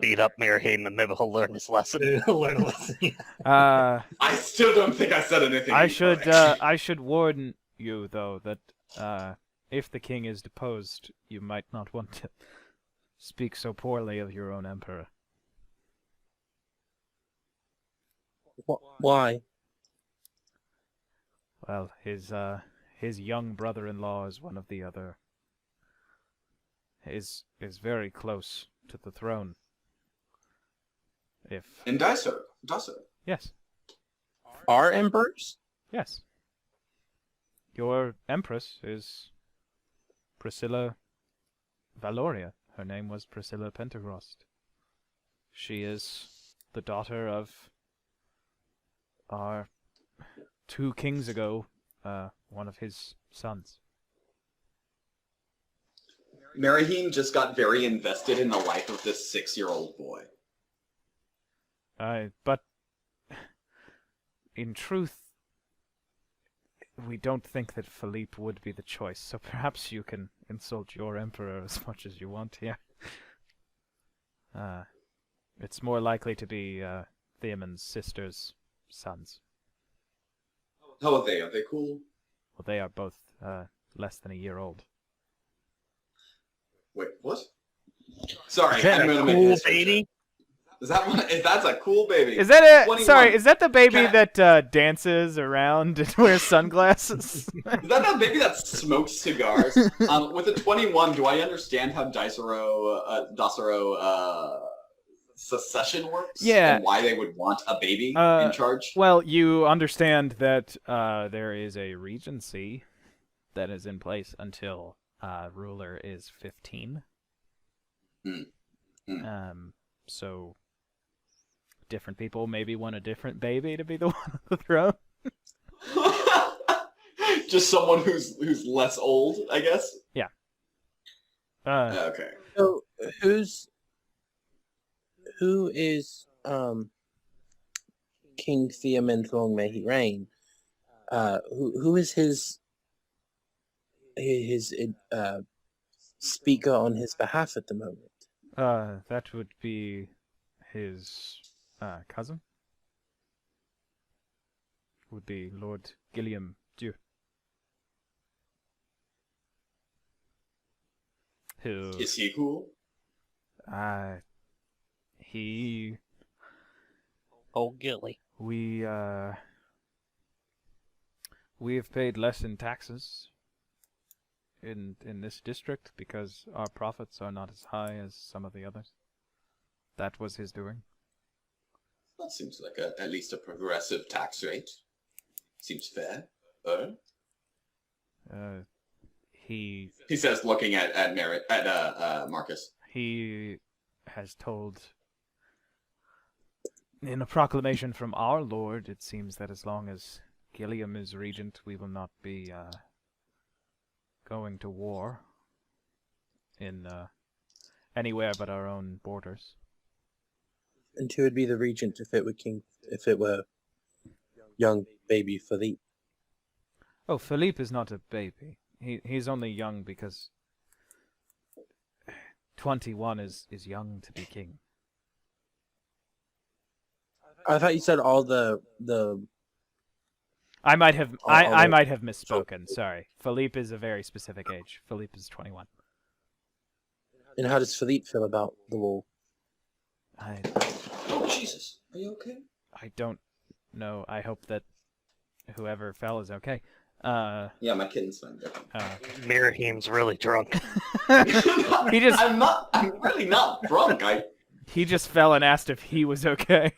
beat up Mirahim and maybe he'll learn his lesson. Uh, I still don't think I said anything. I incorrect. should warn you though that if the king is deposed, you might not want to speak so poorly of your own emperor. Why? Well, his young brother-in-law is one of the other. Is very close to the throne. If In Dysar. yes, Our emperors? yes, your empress is Priscilla Valoria. Her name was Priscilla Pentecost. She is the daughter of our 2 kings ago, one of his sons. Merihim just got very invested in the life of this 6-year-old boy. But in truth, we don't think that Philippe would be the choice, so perhaps you can insult your emperor as much as you want here. It's more likely to be Theoman's sister's sons. How are they? Are they cool? Well, they are both less than a year old. Wait, what? Sorry, Is that I'm a gonna make cool this baby? Is that one? That's a cool baby. Is that 21. sorry? Is that the baby Can I- that dances around and wears sunglasses? Is that the baby that smokes cigars? With a 21, do I understand how Dysaro secession works? Yeah. And why they would want a baby in charge? Well, you understand that there is a regency that is in place until ruler is 15. So different people maybe want a different baby to be the one on the throne. Just someone who's less old, I guess. Yeah. Okay. So who is King Theoman, long may he reign? Who is his speaker on his behalf at the moment? That would be his cousin. Would be Lord Gilliam Dieu. Who Is he cool? he Oh, Gilly. we have paid less in taxes in this district because our profits are not as high as some of the others. That was his doing. That seems like at least a progressive tax rate. Seems fair. He He says, looking at Marcus. he has told in a proclamation from our lord, it seems that as long as Gilliam is regent, we will not be going to war in anywhere but our own borders. And who would be the regent if it were young baby Philippe? Oh, Philippe is not a baby. He's only young because 21 is young to be king. I thought you said all the I might have All the- might have misspoken. Sorry. Philippe is a very specific age. Philippe is 21. and how does Philippe feel about the wool? I Oh Jesus, are you okay? I don't know. I hope that whoever fell is okay. Yeah, my kitten's fine. Mirahim's really drunk. He just I'm really not drunk. he just fell and asked if he was okay.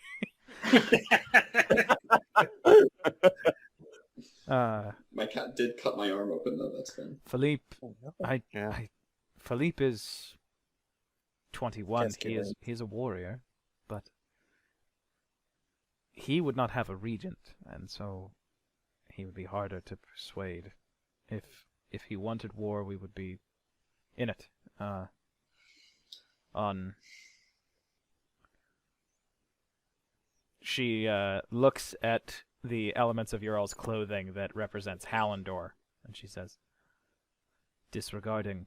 My cat did cut my arm open though. That's fine. Philippe, Yeah. Philippe is 21. Can't skip it. He's a warrior, but he would not have a regent, and so he would be harder to persuade. If he wanted war, we would be in it. She looks at the elements of Ural's clothing that represents Hallandor, and she says, disregarding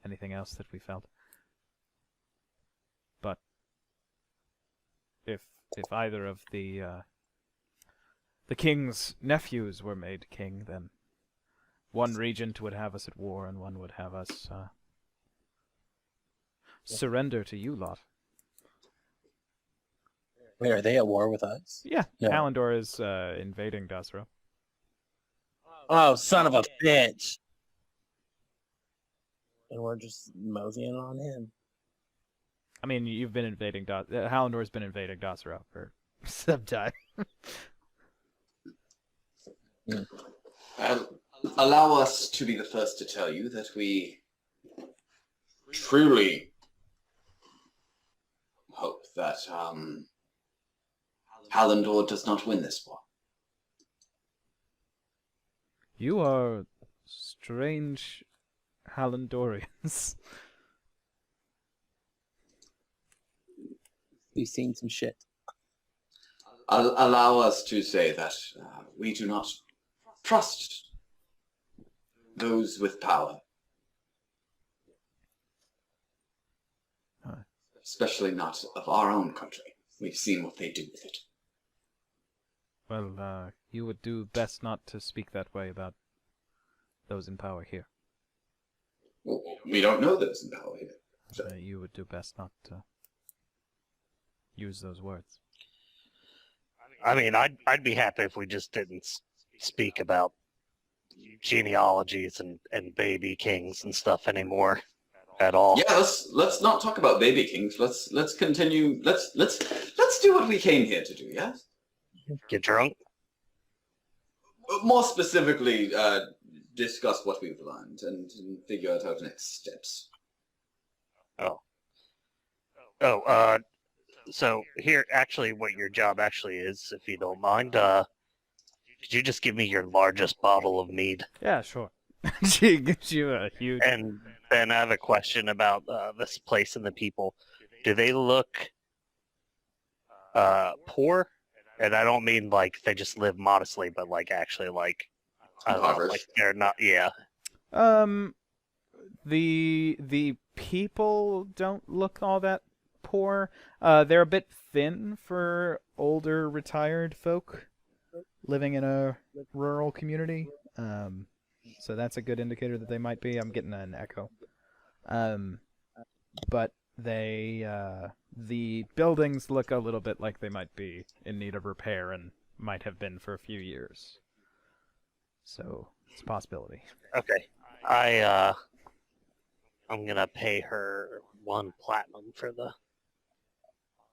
anything else that we felt. But if either of the king's nephews were made king, then one regent would have us at war, and one would have us surrender to you lot. Wait, are they at war with us? Yeah, No. Hallandor is invading Dasra. Oh, son of a bitch! And we're just moseying on him. I mean, you've been invading Hallandor's been invading Dasra for some time. Allow us to be the first to tell you that we truly hope that Hallandor does not win this war. You are strange Hallandorians. We've seen some shit. Allow us to say that we do not trust those with power. Especially not of our own country. We've seen what they do with it. Well, you would do best not to speak that way about those in power here. Well, we don't know those in power here. So. You would do best not to use those words. I mean, I'd be happy if we just didn't speak about genealogies and baby kings and stuff anymore at all. Yeah, let's not talk about baby kings. Let's continue. Let's do what we came here to do. Yes. Get drunk. More specifically, discuss what we've learned and figure out our next steps. So here, actually, what your job actually is, if you don't mind, could you just give me your largest bottle of mead? Yeah, sure. She gives you a huge... And then I have a question about this place and the people. Do they look poor? And I don't mean like they just live modestly, but like actually like I don't know, like Impoverished. they're not. Yeah. The people don't look all that poor. They're a bit thin for older retired folk living in a rural community. So that's a good indicator that they might be. I'm getting an echo. But they the buildings look a little bit like they might be in need of repair and might have been for a few years. So it's a possibility. Okay. I'm gonna pay her 1 platinum for the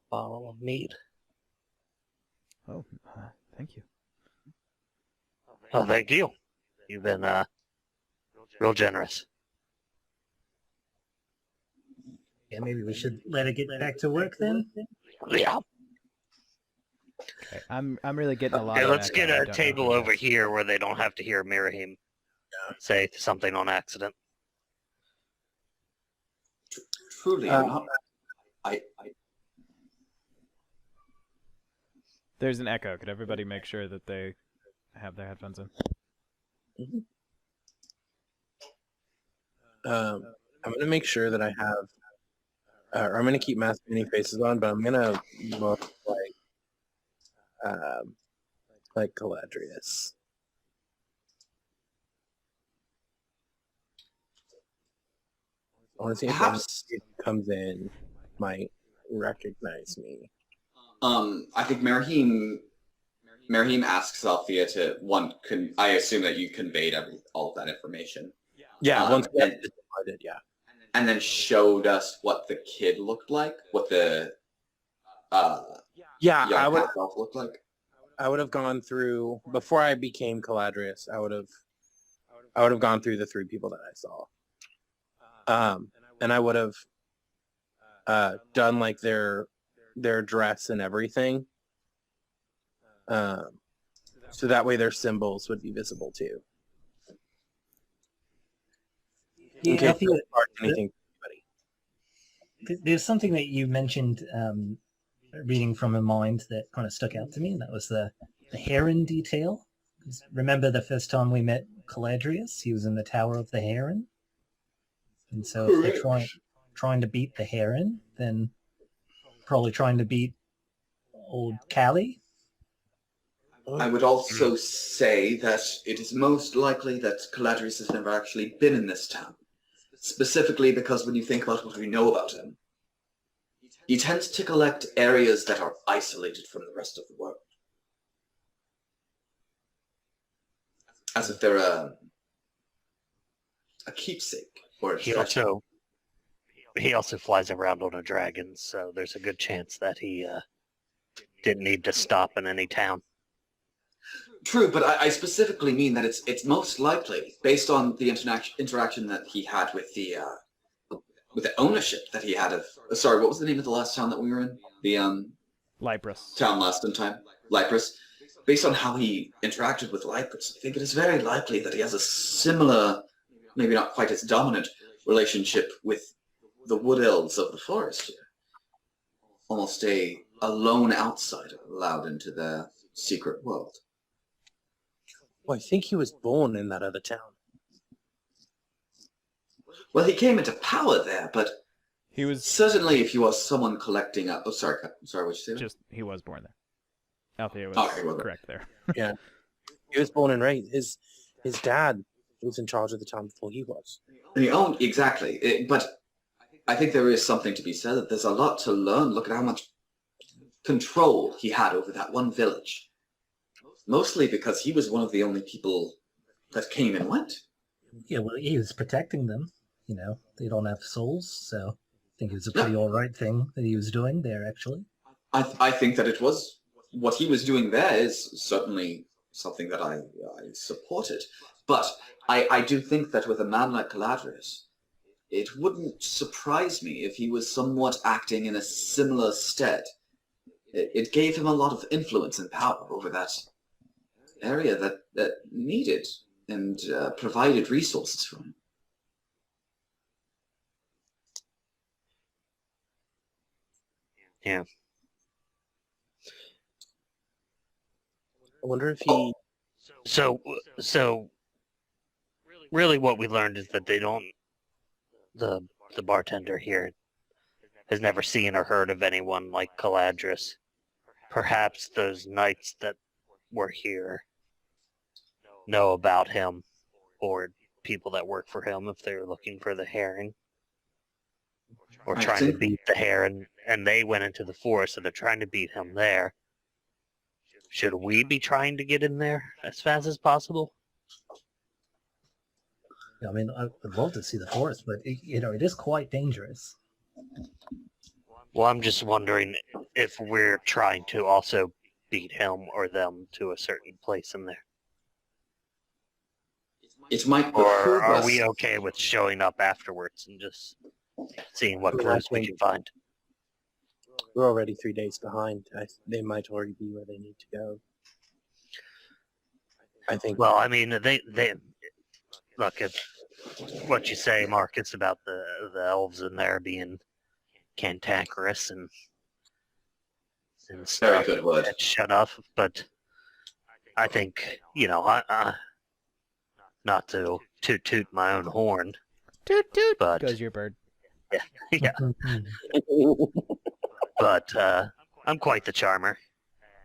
bottle of mead. Oh, thank you. Oh, thank you. You've been real generous. Yeah, maybe we should let her get back to work then. Yeah. Okay, I'm really getting a lot. Okay, of let's echo. get I a don't know table who over that is. here where they don't have to hear Mirahim say something on accident. Truly, not. I There's an echo. Could everybody make sure that they have their headphones in? I'm gonna make sure that I have. Or I'm gonna keep mask painting faces on, but I'm gonna look like Caladrius. I want to see if anyone Perhaps. who comes in might recognize me. I think Merheem asks Althea to one. I assume that you conveyed all of that information. Yeah, once we And, decided, yeah. and then showed us what the kid looked like, what the Yeah, young half elf looked like. I would have gone through before I became Caladrius. I would have gone through the 3 people that I saw. And I would have done like their dress and everything. So that way their symbols would be visible too. In Yeah, case Althea, anything for anybody. there's something that you mentioned reading from a mind that kind of stuck out to me, and that was the heron detail. 'Cause remember the first time we met Caladrius? He was in the Tower of the Heron. And so if they're trying to beat the heron, then probably trying to beat old Callie. I would also say that it is most likely that Caladrius has never actually been in this town. Specifically because when you think about what we know about him, he tends to collect areas that are isolated from the rest of the world. As if they're a keepsake or a treasure. He also flies around on a dragon, so there's a good chance that he didn't need to stop in any town. True, but I specifically mean that it's most likely based on the interaction that he had with the ownership that he had of. Sorry, what was the name of the last town that we were in? The Lypris. town last in time, Lypris. Based on how he interacted with Lypris, I think it is very likely that he has a similar, maybe not quite as dominant, relationship with the wood elves of the forest here. Almost a lone outsider allowed into their secret world. Well, I think he was born in that other town. Well, he came into power there, but He was certainly if you are someone collecting up... Oh, sorry, what you say? just he was born there. Althea was Okay, well, correct there. Yeah. He was born and raised. His dad was in charge of the town before he was. Exactly. But I think there is something to be said that there's a lot to learn. Look at how much control he had over that one village. Mostly because he was one of the only people that came and went. Yeah, well, he was protecting them. You know, they don't have souls, so I think it was a pretty all right thing that he was doing there, actually. I think that it was... What he was doing there is certainly something that I supported. But I do think that with a man like Caladrius, it wouldn't surprise me if he was somewhat acting in a similar stead. It gave him a lot of influence and power over that area that needed and provided resources for him. Yeah. I wonder if he... So really what we learned is that the bartender here has never seen or heard of anyone like Caladrius. Perhaps those knights that were here know about him, or people that work for him if they're looking for the heron, or trying to beat the heron, and they went into the forest and they're trying to beat him there. Should we be trying to get in there as fast as possible? Yeah, I mean, I would love to see the forest, but it is quite dangerous. Well, I'm just wondering if we're trying to also beat him or them to a certain place in there. It might Or behoove are us... we okay with showing up afterwards and just seeing what clues we can find? We're already 3 days behind. They might already be where they need to go. I think... Well, I mean, they look at what you say, Marcus, about the elves in there being cantankerous and stuff. Very good word. Shut up, but I think, not to toot my own horn, Toot toot But goes your bird. yeah, but I'm quite the charmer,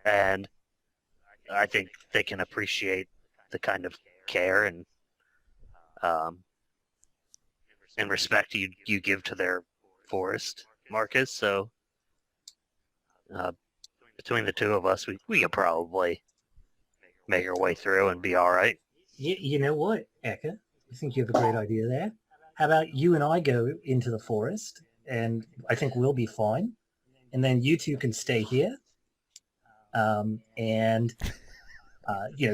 and I think they can appreciate the kind of care and and respect you give to their forest, Marcus. So between the two of us, we could probably make our way through and be all right. You know what, Eka? I think you have a great idea there. How about you and I go into the forest, and I think we'll be fine. And then you two can stay here, and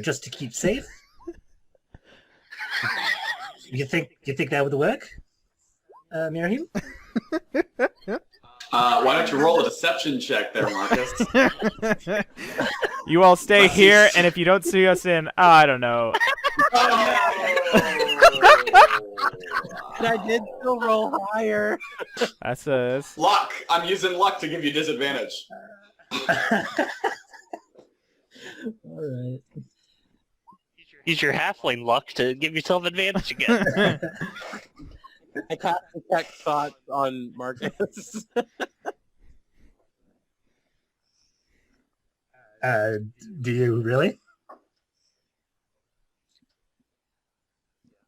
just to keep safe. You think that would work, Miriam? Why don't you roll a deception check there, Marcus? You all stay here, and if you don't see us in, I don't know. And I did still roll higher. That's Luck. I'm using luck to give you disadvantage. All right. Use your halfling luck to give yourself advantage again. I cast detect thoughts on Marcus. Do you really?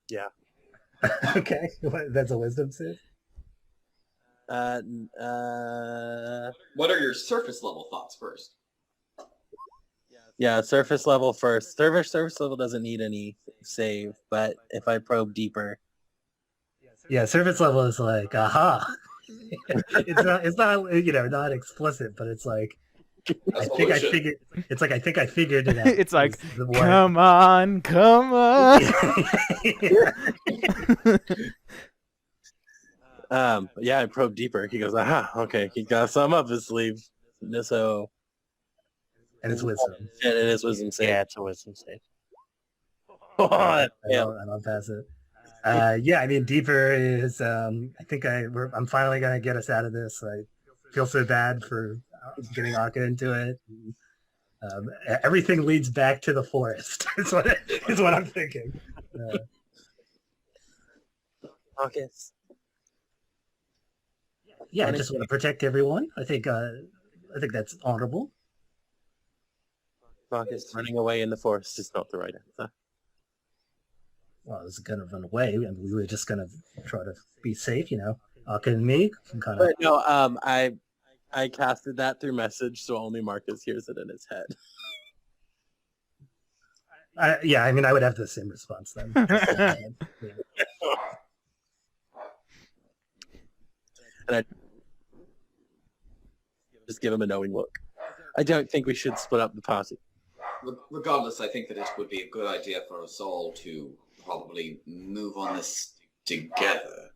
Yeah. Okay, that's a wisdom save. What are your surface level thoughts first? Yeah, surface level first. Surface level doesn't need any save, but if I probe deeper, Yeah, surface level is like, aha. It's not not explicit, but it's like I think I figured it out. it's like, is the word. come on. yeah, I probe deeper. He goes, aha, okay, he got some up his sleeve. So, And it's wisdom. and it is wisdom save. Yeah, it's a wisdom save. I Yeah. don't pass it. Yeah, I mean, deeper is. I think I'm finally gonna get us out of this. I feel so bad for getting Aka into it. Everything leads back to the forest. is what I'm thinking. Marcus. Yeah, I just want to protect everyone. I think that's honorable. Marcus, running away in the forest is not the right answer. Well, I was gonna run away, and we were just gonna try to be safe. Aka and me can kind of. But no, I casted that through message, so only Marcus hears it in his head. Yeah, I mean, I would have the same response then. And I just give him a knowing look. I don't think we should split up the party. Regardless, I think that it would be a good idea for us all to probably move on this together.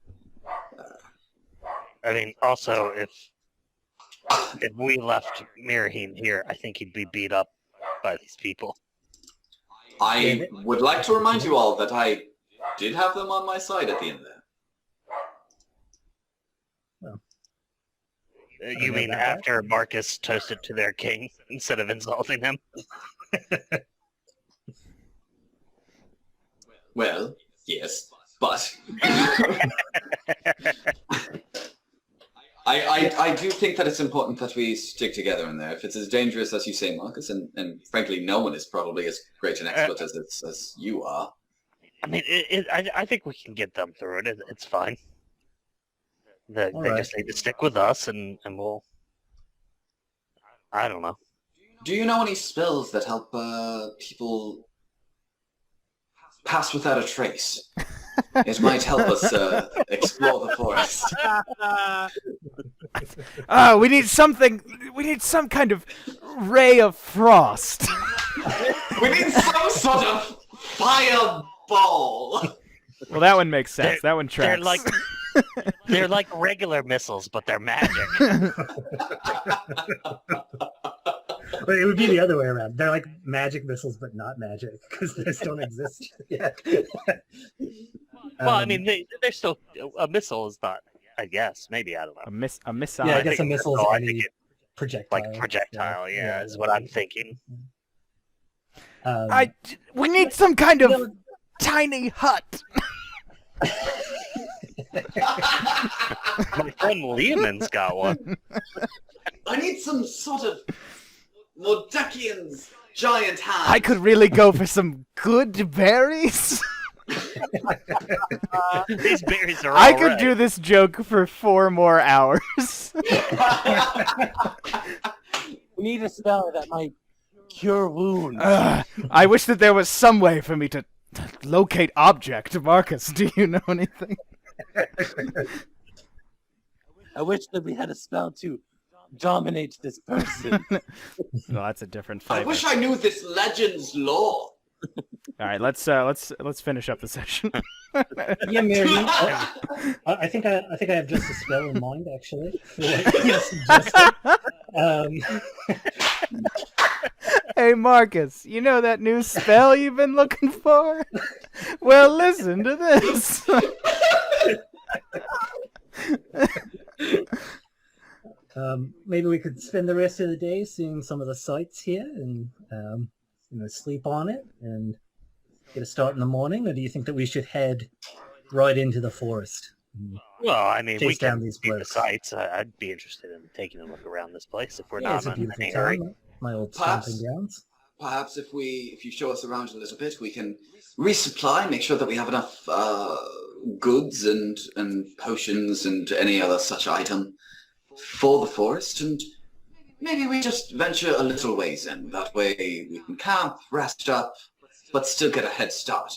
I mean, also, if we left Mirahim here, I think he'd be beat up by these people. I would like to remind you all that I did have them on my side at the end there. You mean after Marcus toasted to their king instead of insulting him? Well, yes, but I do think that it's important that we stick together in there. If it's as dangerous as you say, Marcus, and frankly, no one is probably as great an expert as you are. I mean, I think we can get them through it. It's fine. They just need to stick with us, and we'll... I don't know. Do you know any spells that help people pass without a trace? It might help us explore the forest. We need something. We need some kind of ray of frost. We need some sort of fireball. Well, that one makes sense. That one tracks. They're like regular missiles, but they're magic. But it would be the other way around. They're like magic missiles, but not magic because they don't exist yet. Well, I mean, they're still a missile is not. I guess maybe I don't know. A missile. Yeah, I I guess a think missile is so. I any think projectile. Like projectile, yeah, is what I'm thinking. We need some kind of tiny hut. My friend Lehman's got one. I need some sort of Mordekian's giant hand. I could really go for some good berries. These berries are I all could right. do this joke for 4 more hours. We need a spell that might cure wounds. I wish that there was some way for me to locate object. Marcus, do you know anything? I wish that we had a spell to dominate this person. No, that's a different I flavor. wish I knew this legend's lore. All right, let's finish up the session. Yeah, Mary. I think I have just a spell in mind actually. For what you suggested. Hey, Marcus, you know that new spell you've been looking for? Well, listen to this. Maybe we could spend the rest of the day seeing some of the sights here and sleep on it and get a start in the morning, or do you think that we should head right into the forest? Well, I mean, we Chase down can these see the blokes. sights. I'd be interested in taking a look around this place if we're Yeah, not it's a in beautiful any hurry. town. My old Perhaps. stomping grounds. Perhaps if you show us around a little bit, we can resupply, make sure that we have enough goods and potions and any other such item for the forest, and maybe we just venture a little ways in. That way we can camp, rest up, but still get a head start.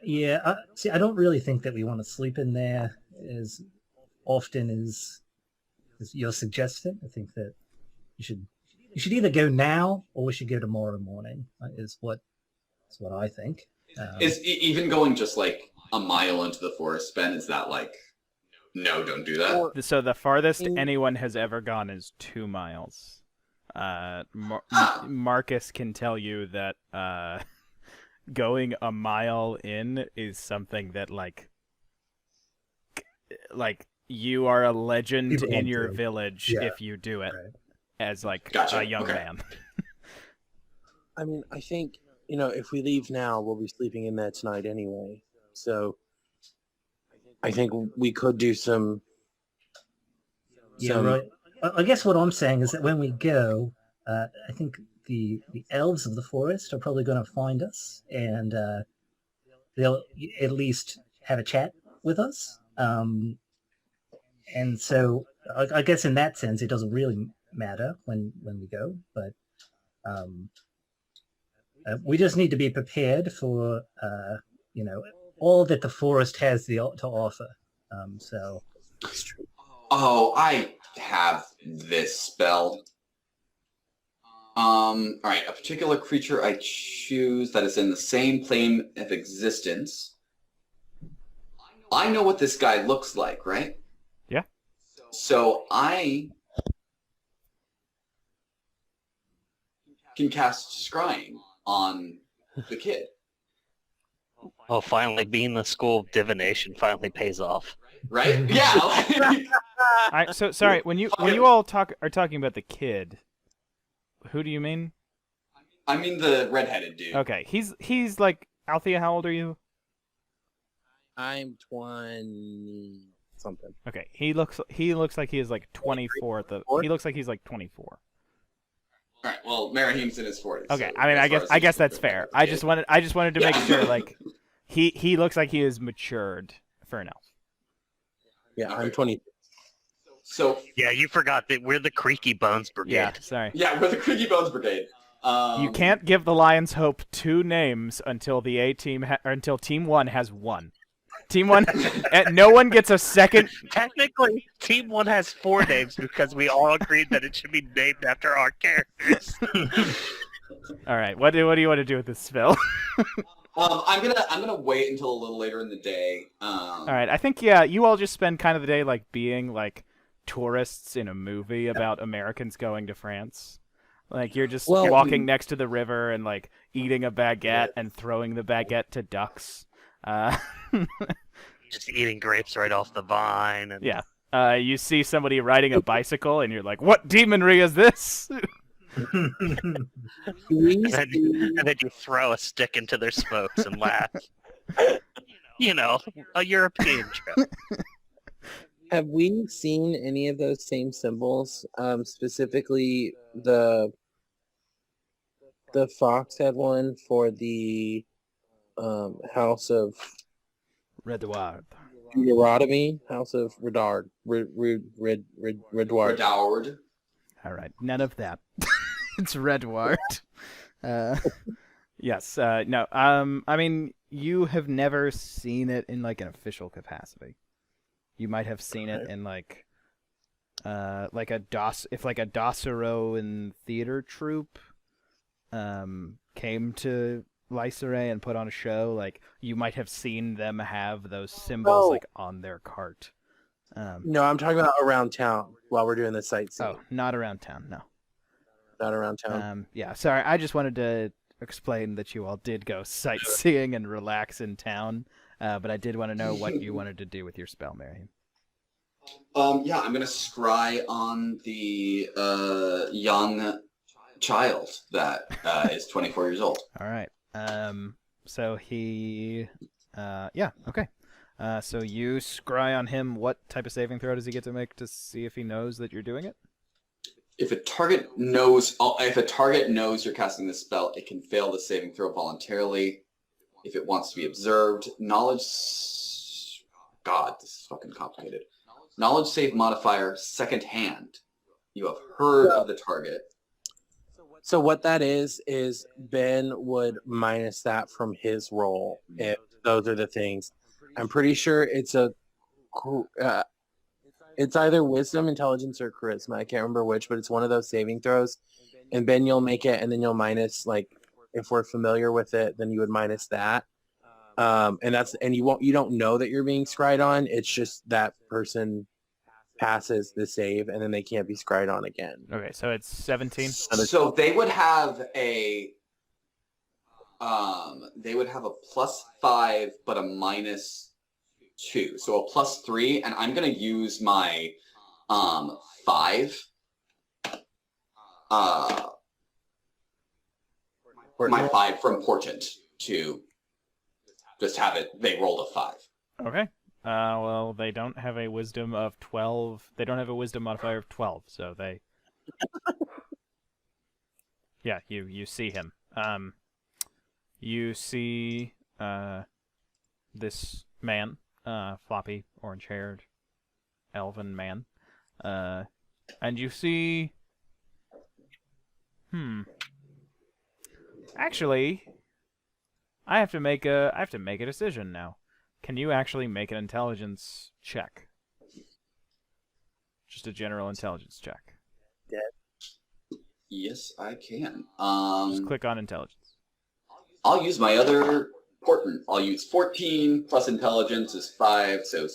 Yeah, I don't really think that we want to sleep in there as often as you're suggesting. I think that you should either go now or we should go tomorrow morning. Is what I think. Is even going just like a mile into the forest, Ben, is that like, no, don't do that? So the farthest anyone has ever gone is 2 miles. Marcus can tell you that going a mile in is something that like you are a legend People in won't your do it. village Yeah. if you do it Right. as like Gotcha, a young okay. man. I mean, I think, if we leave now, we'll be sleeping in there tonight anyway. So I think we could do some... Yeah, right. I guess what I'm saying is that when we go, I think the elves of the forest are probably going to find us, and they'll at least have a chat with us. And so I guess in that sense, it doesn't really matter when we go, but we just need to be prepared for all that the forest has to offer. So. Oh, I have this spell. Alright, a particular creature I choose that is in the same plane of existence. I know what this guy looks like, right? Yeah. So I can cast Scrying on the kid, Oh, finally, being the school of divination finally pays off. right? Yeah. Like, So sorry, when you all are talking about the kid, who do you mean? I mean the redheaded dude. Okay, he's like Althea. How old are you? I'm 20 something. Okay, he looks like he is like 24 at the. He looks like he's like 24. All right. Well, Marahim's in his 40s. Okay, so I mean, as I far guess as I he's guess that's concerned, fair. yeah. I just wanted to make Yeah. sure like he looks like he is matured for an elf. Yeah, Okay. I'm 20. So Yeah, you forgot that we're the Creaky Bones Brigade. Yeah, sorry. yeah, we're the Creaky Bones Brigade. You can't give the Lions Hope 2 names until the A team until Team 1 has 1. Team 1, no one gets a second. Technically, Team 1 has 4 names because we all agreed that it should be named after our characters. All right, what do you want to do with this spell? I'm gonna wait until a little later in the day. All right, I think you all just spend kind of the day like being like tourists in a movie about Americans going to France. Like you're just Well, walking next to the river and like eating a baguette and throwing the baguette to ducks. Just eating grapes right off the vine. And Yeah. You see somebody riding a bicycle and you're like, "What demonry is this?" And then you throw a stick into their smokes and laugh. You know, a European trip. Have we seen any of those same symbols? Specifically, the fox had one for the House of Redouard. Deuteronomy, House of Redard, Redward. Redouard. All right, none of that. It's Redouard. Yes. No. I mean, you have never seen it in like an official capacity. You might have seen it in like a Docero theater troupe came to Lyceray and put on a show, like you might have seen them have those symbols like on their cart. No, I'm talking about around town while we're doing the sightseeing. Oh, not around town, no. Not around town. Yeah, sorry, I just wanted to explain that you all did go sightseeing and relax in town, but I did want to know what you wanted to do with your spell, Marion. Yeah, I'm gonna scry on the young child that is 24 years old. All right. So he, yeah, okay. So you scry on him. What type of saving throw does he get to make to see if he knows that you're doing it? If a target knows you're casting this spell, it can fail the saving throw voluntarily. If it wants to be observed, knowledge. God, this is fucking complicated. Knowledge save modifier, second hand. You have heard of the target. So what that is Ben would minus that from his roll if those are the things. I'm pretty sure it's it's either wisdom, intelligence, or charisma. I can't remember which, but it's one of those saving throws. And Ben, you'll make it, and then you'll minus, like, if we're familiar with it, then you would minus that. And you don't know that you're being scryed on. It's just that person passes the save, and then they can't be scryed on again. Okay, so it's 17. So they would have a +5 but a -2. So a +3, and I'm gonna use my 5. My 5 from Portent to just have it. They rolled a 5. Okay. Well, they don't have a wisdom of 12. They don't have a wisdom modifier of 12, so they. Yeah, you see him. You see this man, floppy, orange-haired, elven man, and you see. Actually, I have to make a decision now. Can you actually make an intelligence check? Just a general intelligence check. Yes, I can. Just click on intelligence. I'll use my other Portent. I'll use 14 plus intelligence is 5, so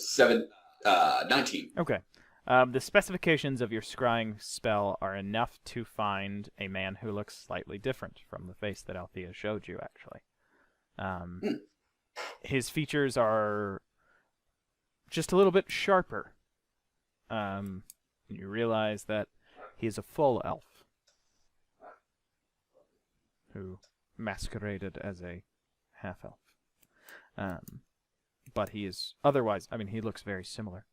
19. Okay. The specifications of your scrying spell are enough to find a man who looks slightly different from the face that Althea showed you, actually. His features are just a little bit sharper. You realize that he is a full elf who masqueraded as a half-elf. But he is otherwise, I mean, he looks very similar.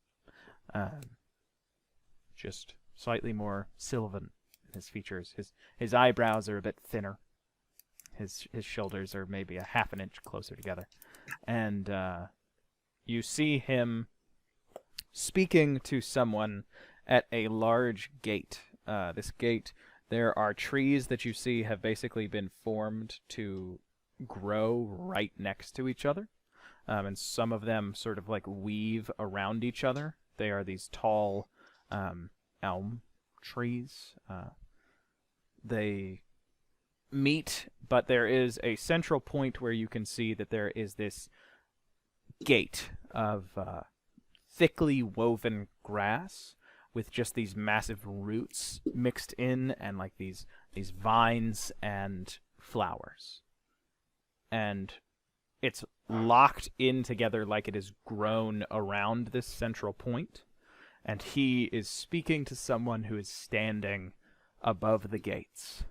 Just slightly more sylvan in his features. His eyebrows are a bit thinner. His shoulders are maybe a half an inch closer together. And you see him speaking to someone at a large gate. This gate, there are trees that you see have basically been formed to grow right next to each other. And some of them sort of like weave around each other. They are these tall elm trees. They meet, but there is a central point where you can see that there is this gate of thickly woven grass with just these massive roots mixed in, and like these vines and flowers. And it's locked in together like it is grown around this central point. And he is speaking to someone who is standing above the gates.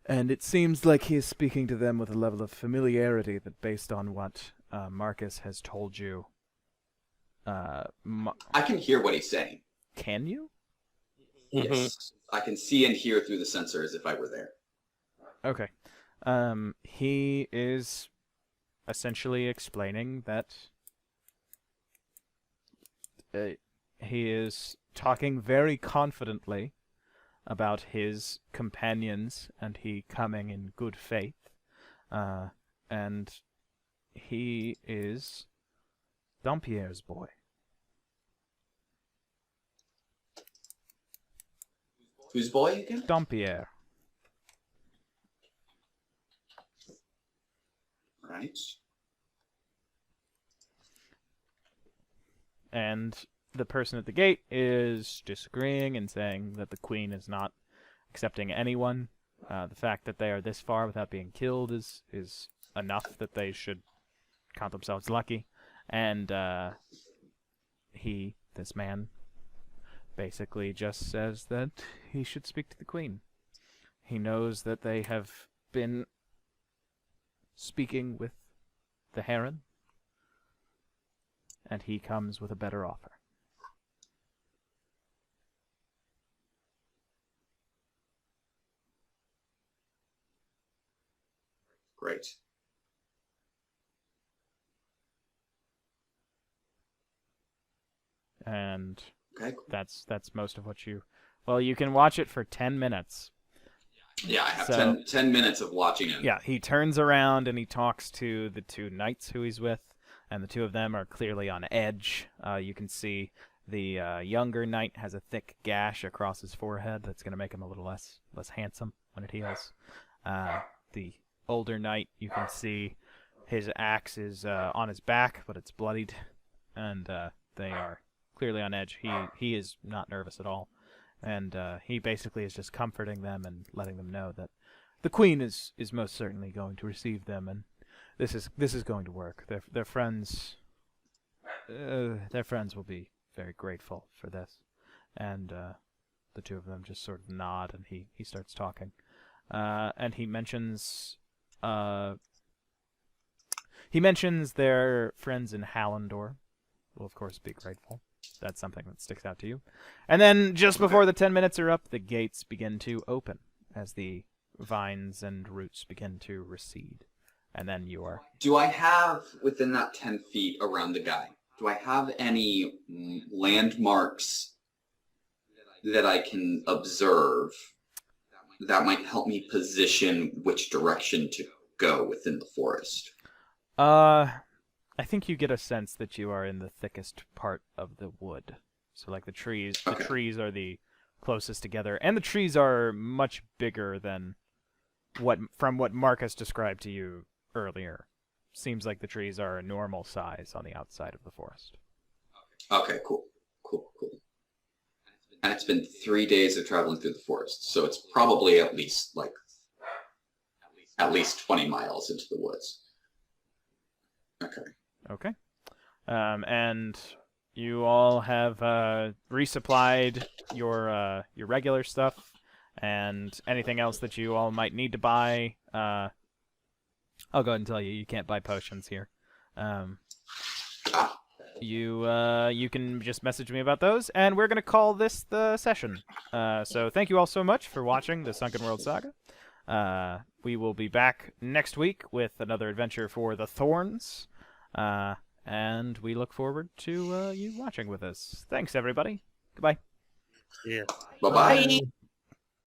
And it seems like he is speaking to them with a level of familiarity that, based on what Marcus has told you, I can hear what he's saying. Can you? Yes, I can see and hear through the sensor as if I were there. Okay. He is essentially explaining that he is talking very confidently about his companions and he coming in good faith. And he is Dampierre's boy. Whose boy again? Dampierre. Right. And the person at the gate is disagreeing and saying that the queen is not accepting anyone. The fact that they are this far without being killed is enough that they should count themselves lucky. And this man, basically just says that he should speak to the queen. He knows that they have been speaking with the Heron, and he comes with a better offer. Great. And Okay. Cool. that's most of what you... Well, you can watch it for 10 minutes. Yeah, I have So- 10 minutes of watching it. Yeah, he turns around and he talks to the two knights who he's with, and the two of them are clearly on edge. You can see the younger knight has a thick gash across his forehead that's going to make him a little less handsome when it heals. The older knight, you can see his axe is on his back, but it's bloodied, and they are clearly on edge. He is not nervous at all. And he basically is just comforting them and letting them know that the queen is most certainly going to receive them, and this is going to work. Their friends will be very grateful for this. And the two of them just sort of nod, and he starts talking, and he mentions their friends in Hallandor. Will of course be grateful. That's something that sticks out to you. And then, just before the 10 minutes are up, the gates begin to open as the vines and roots begin to recede. And then you are... Do I have, within that 10 feet around the guy, do I have any landmarks that I can observe that might help me position which direction to go within the forest? I think you get a sense that you are in the thickest part of the wood. So like the trees are the closest together, and the trees are much bigger than what Marcus described to you earlier. Seems like the trees are a normal size on the outside of the forest. Okay, cool. And it's been 3 days of traveling through the forest, so it's probably at least 20 miles into the woods. Okay. And you all have resupplied your regular stuff and anything else that you all might need to buy. I'll go ahead and tell you, you can't buy potions here. You can just message me about those, and we're going to call this the session. So thank you all so much for watching the Sunken World Saga. We will be back next week with another adventure for the Thorns. And we look forward to you watching with us. Thanks, everybody. Goodbye. Yeah. Bye-bye. Bye.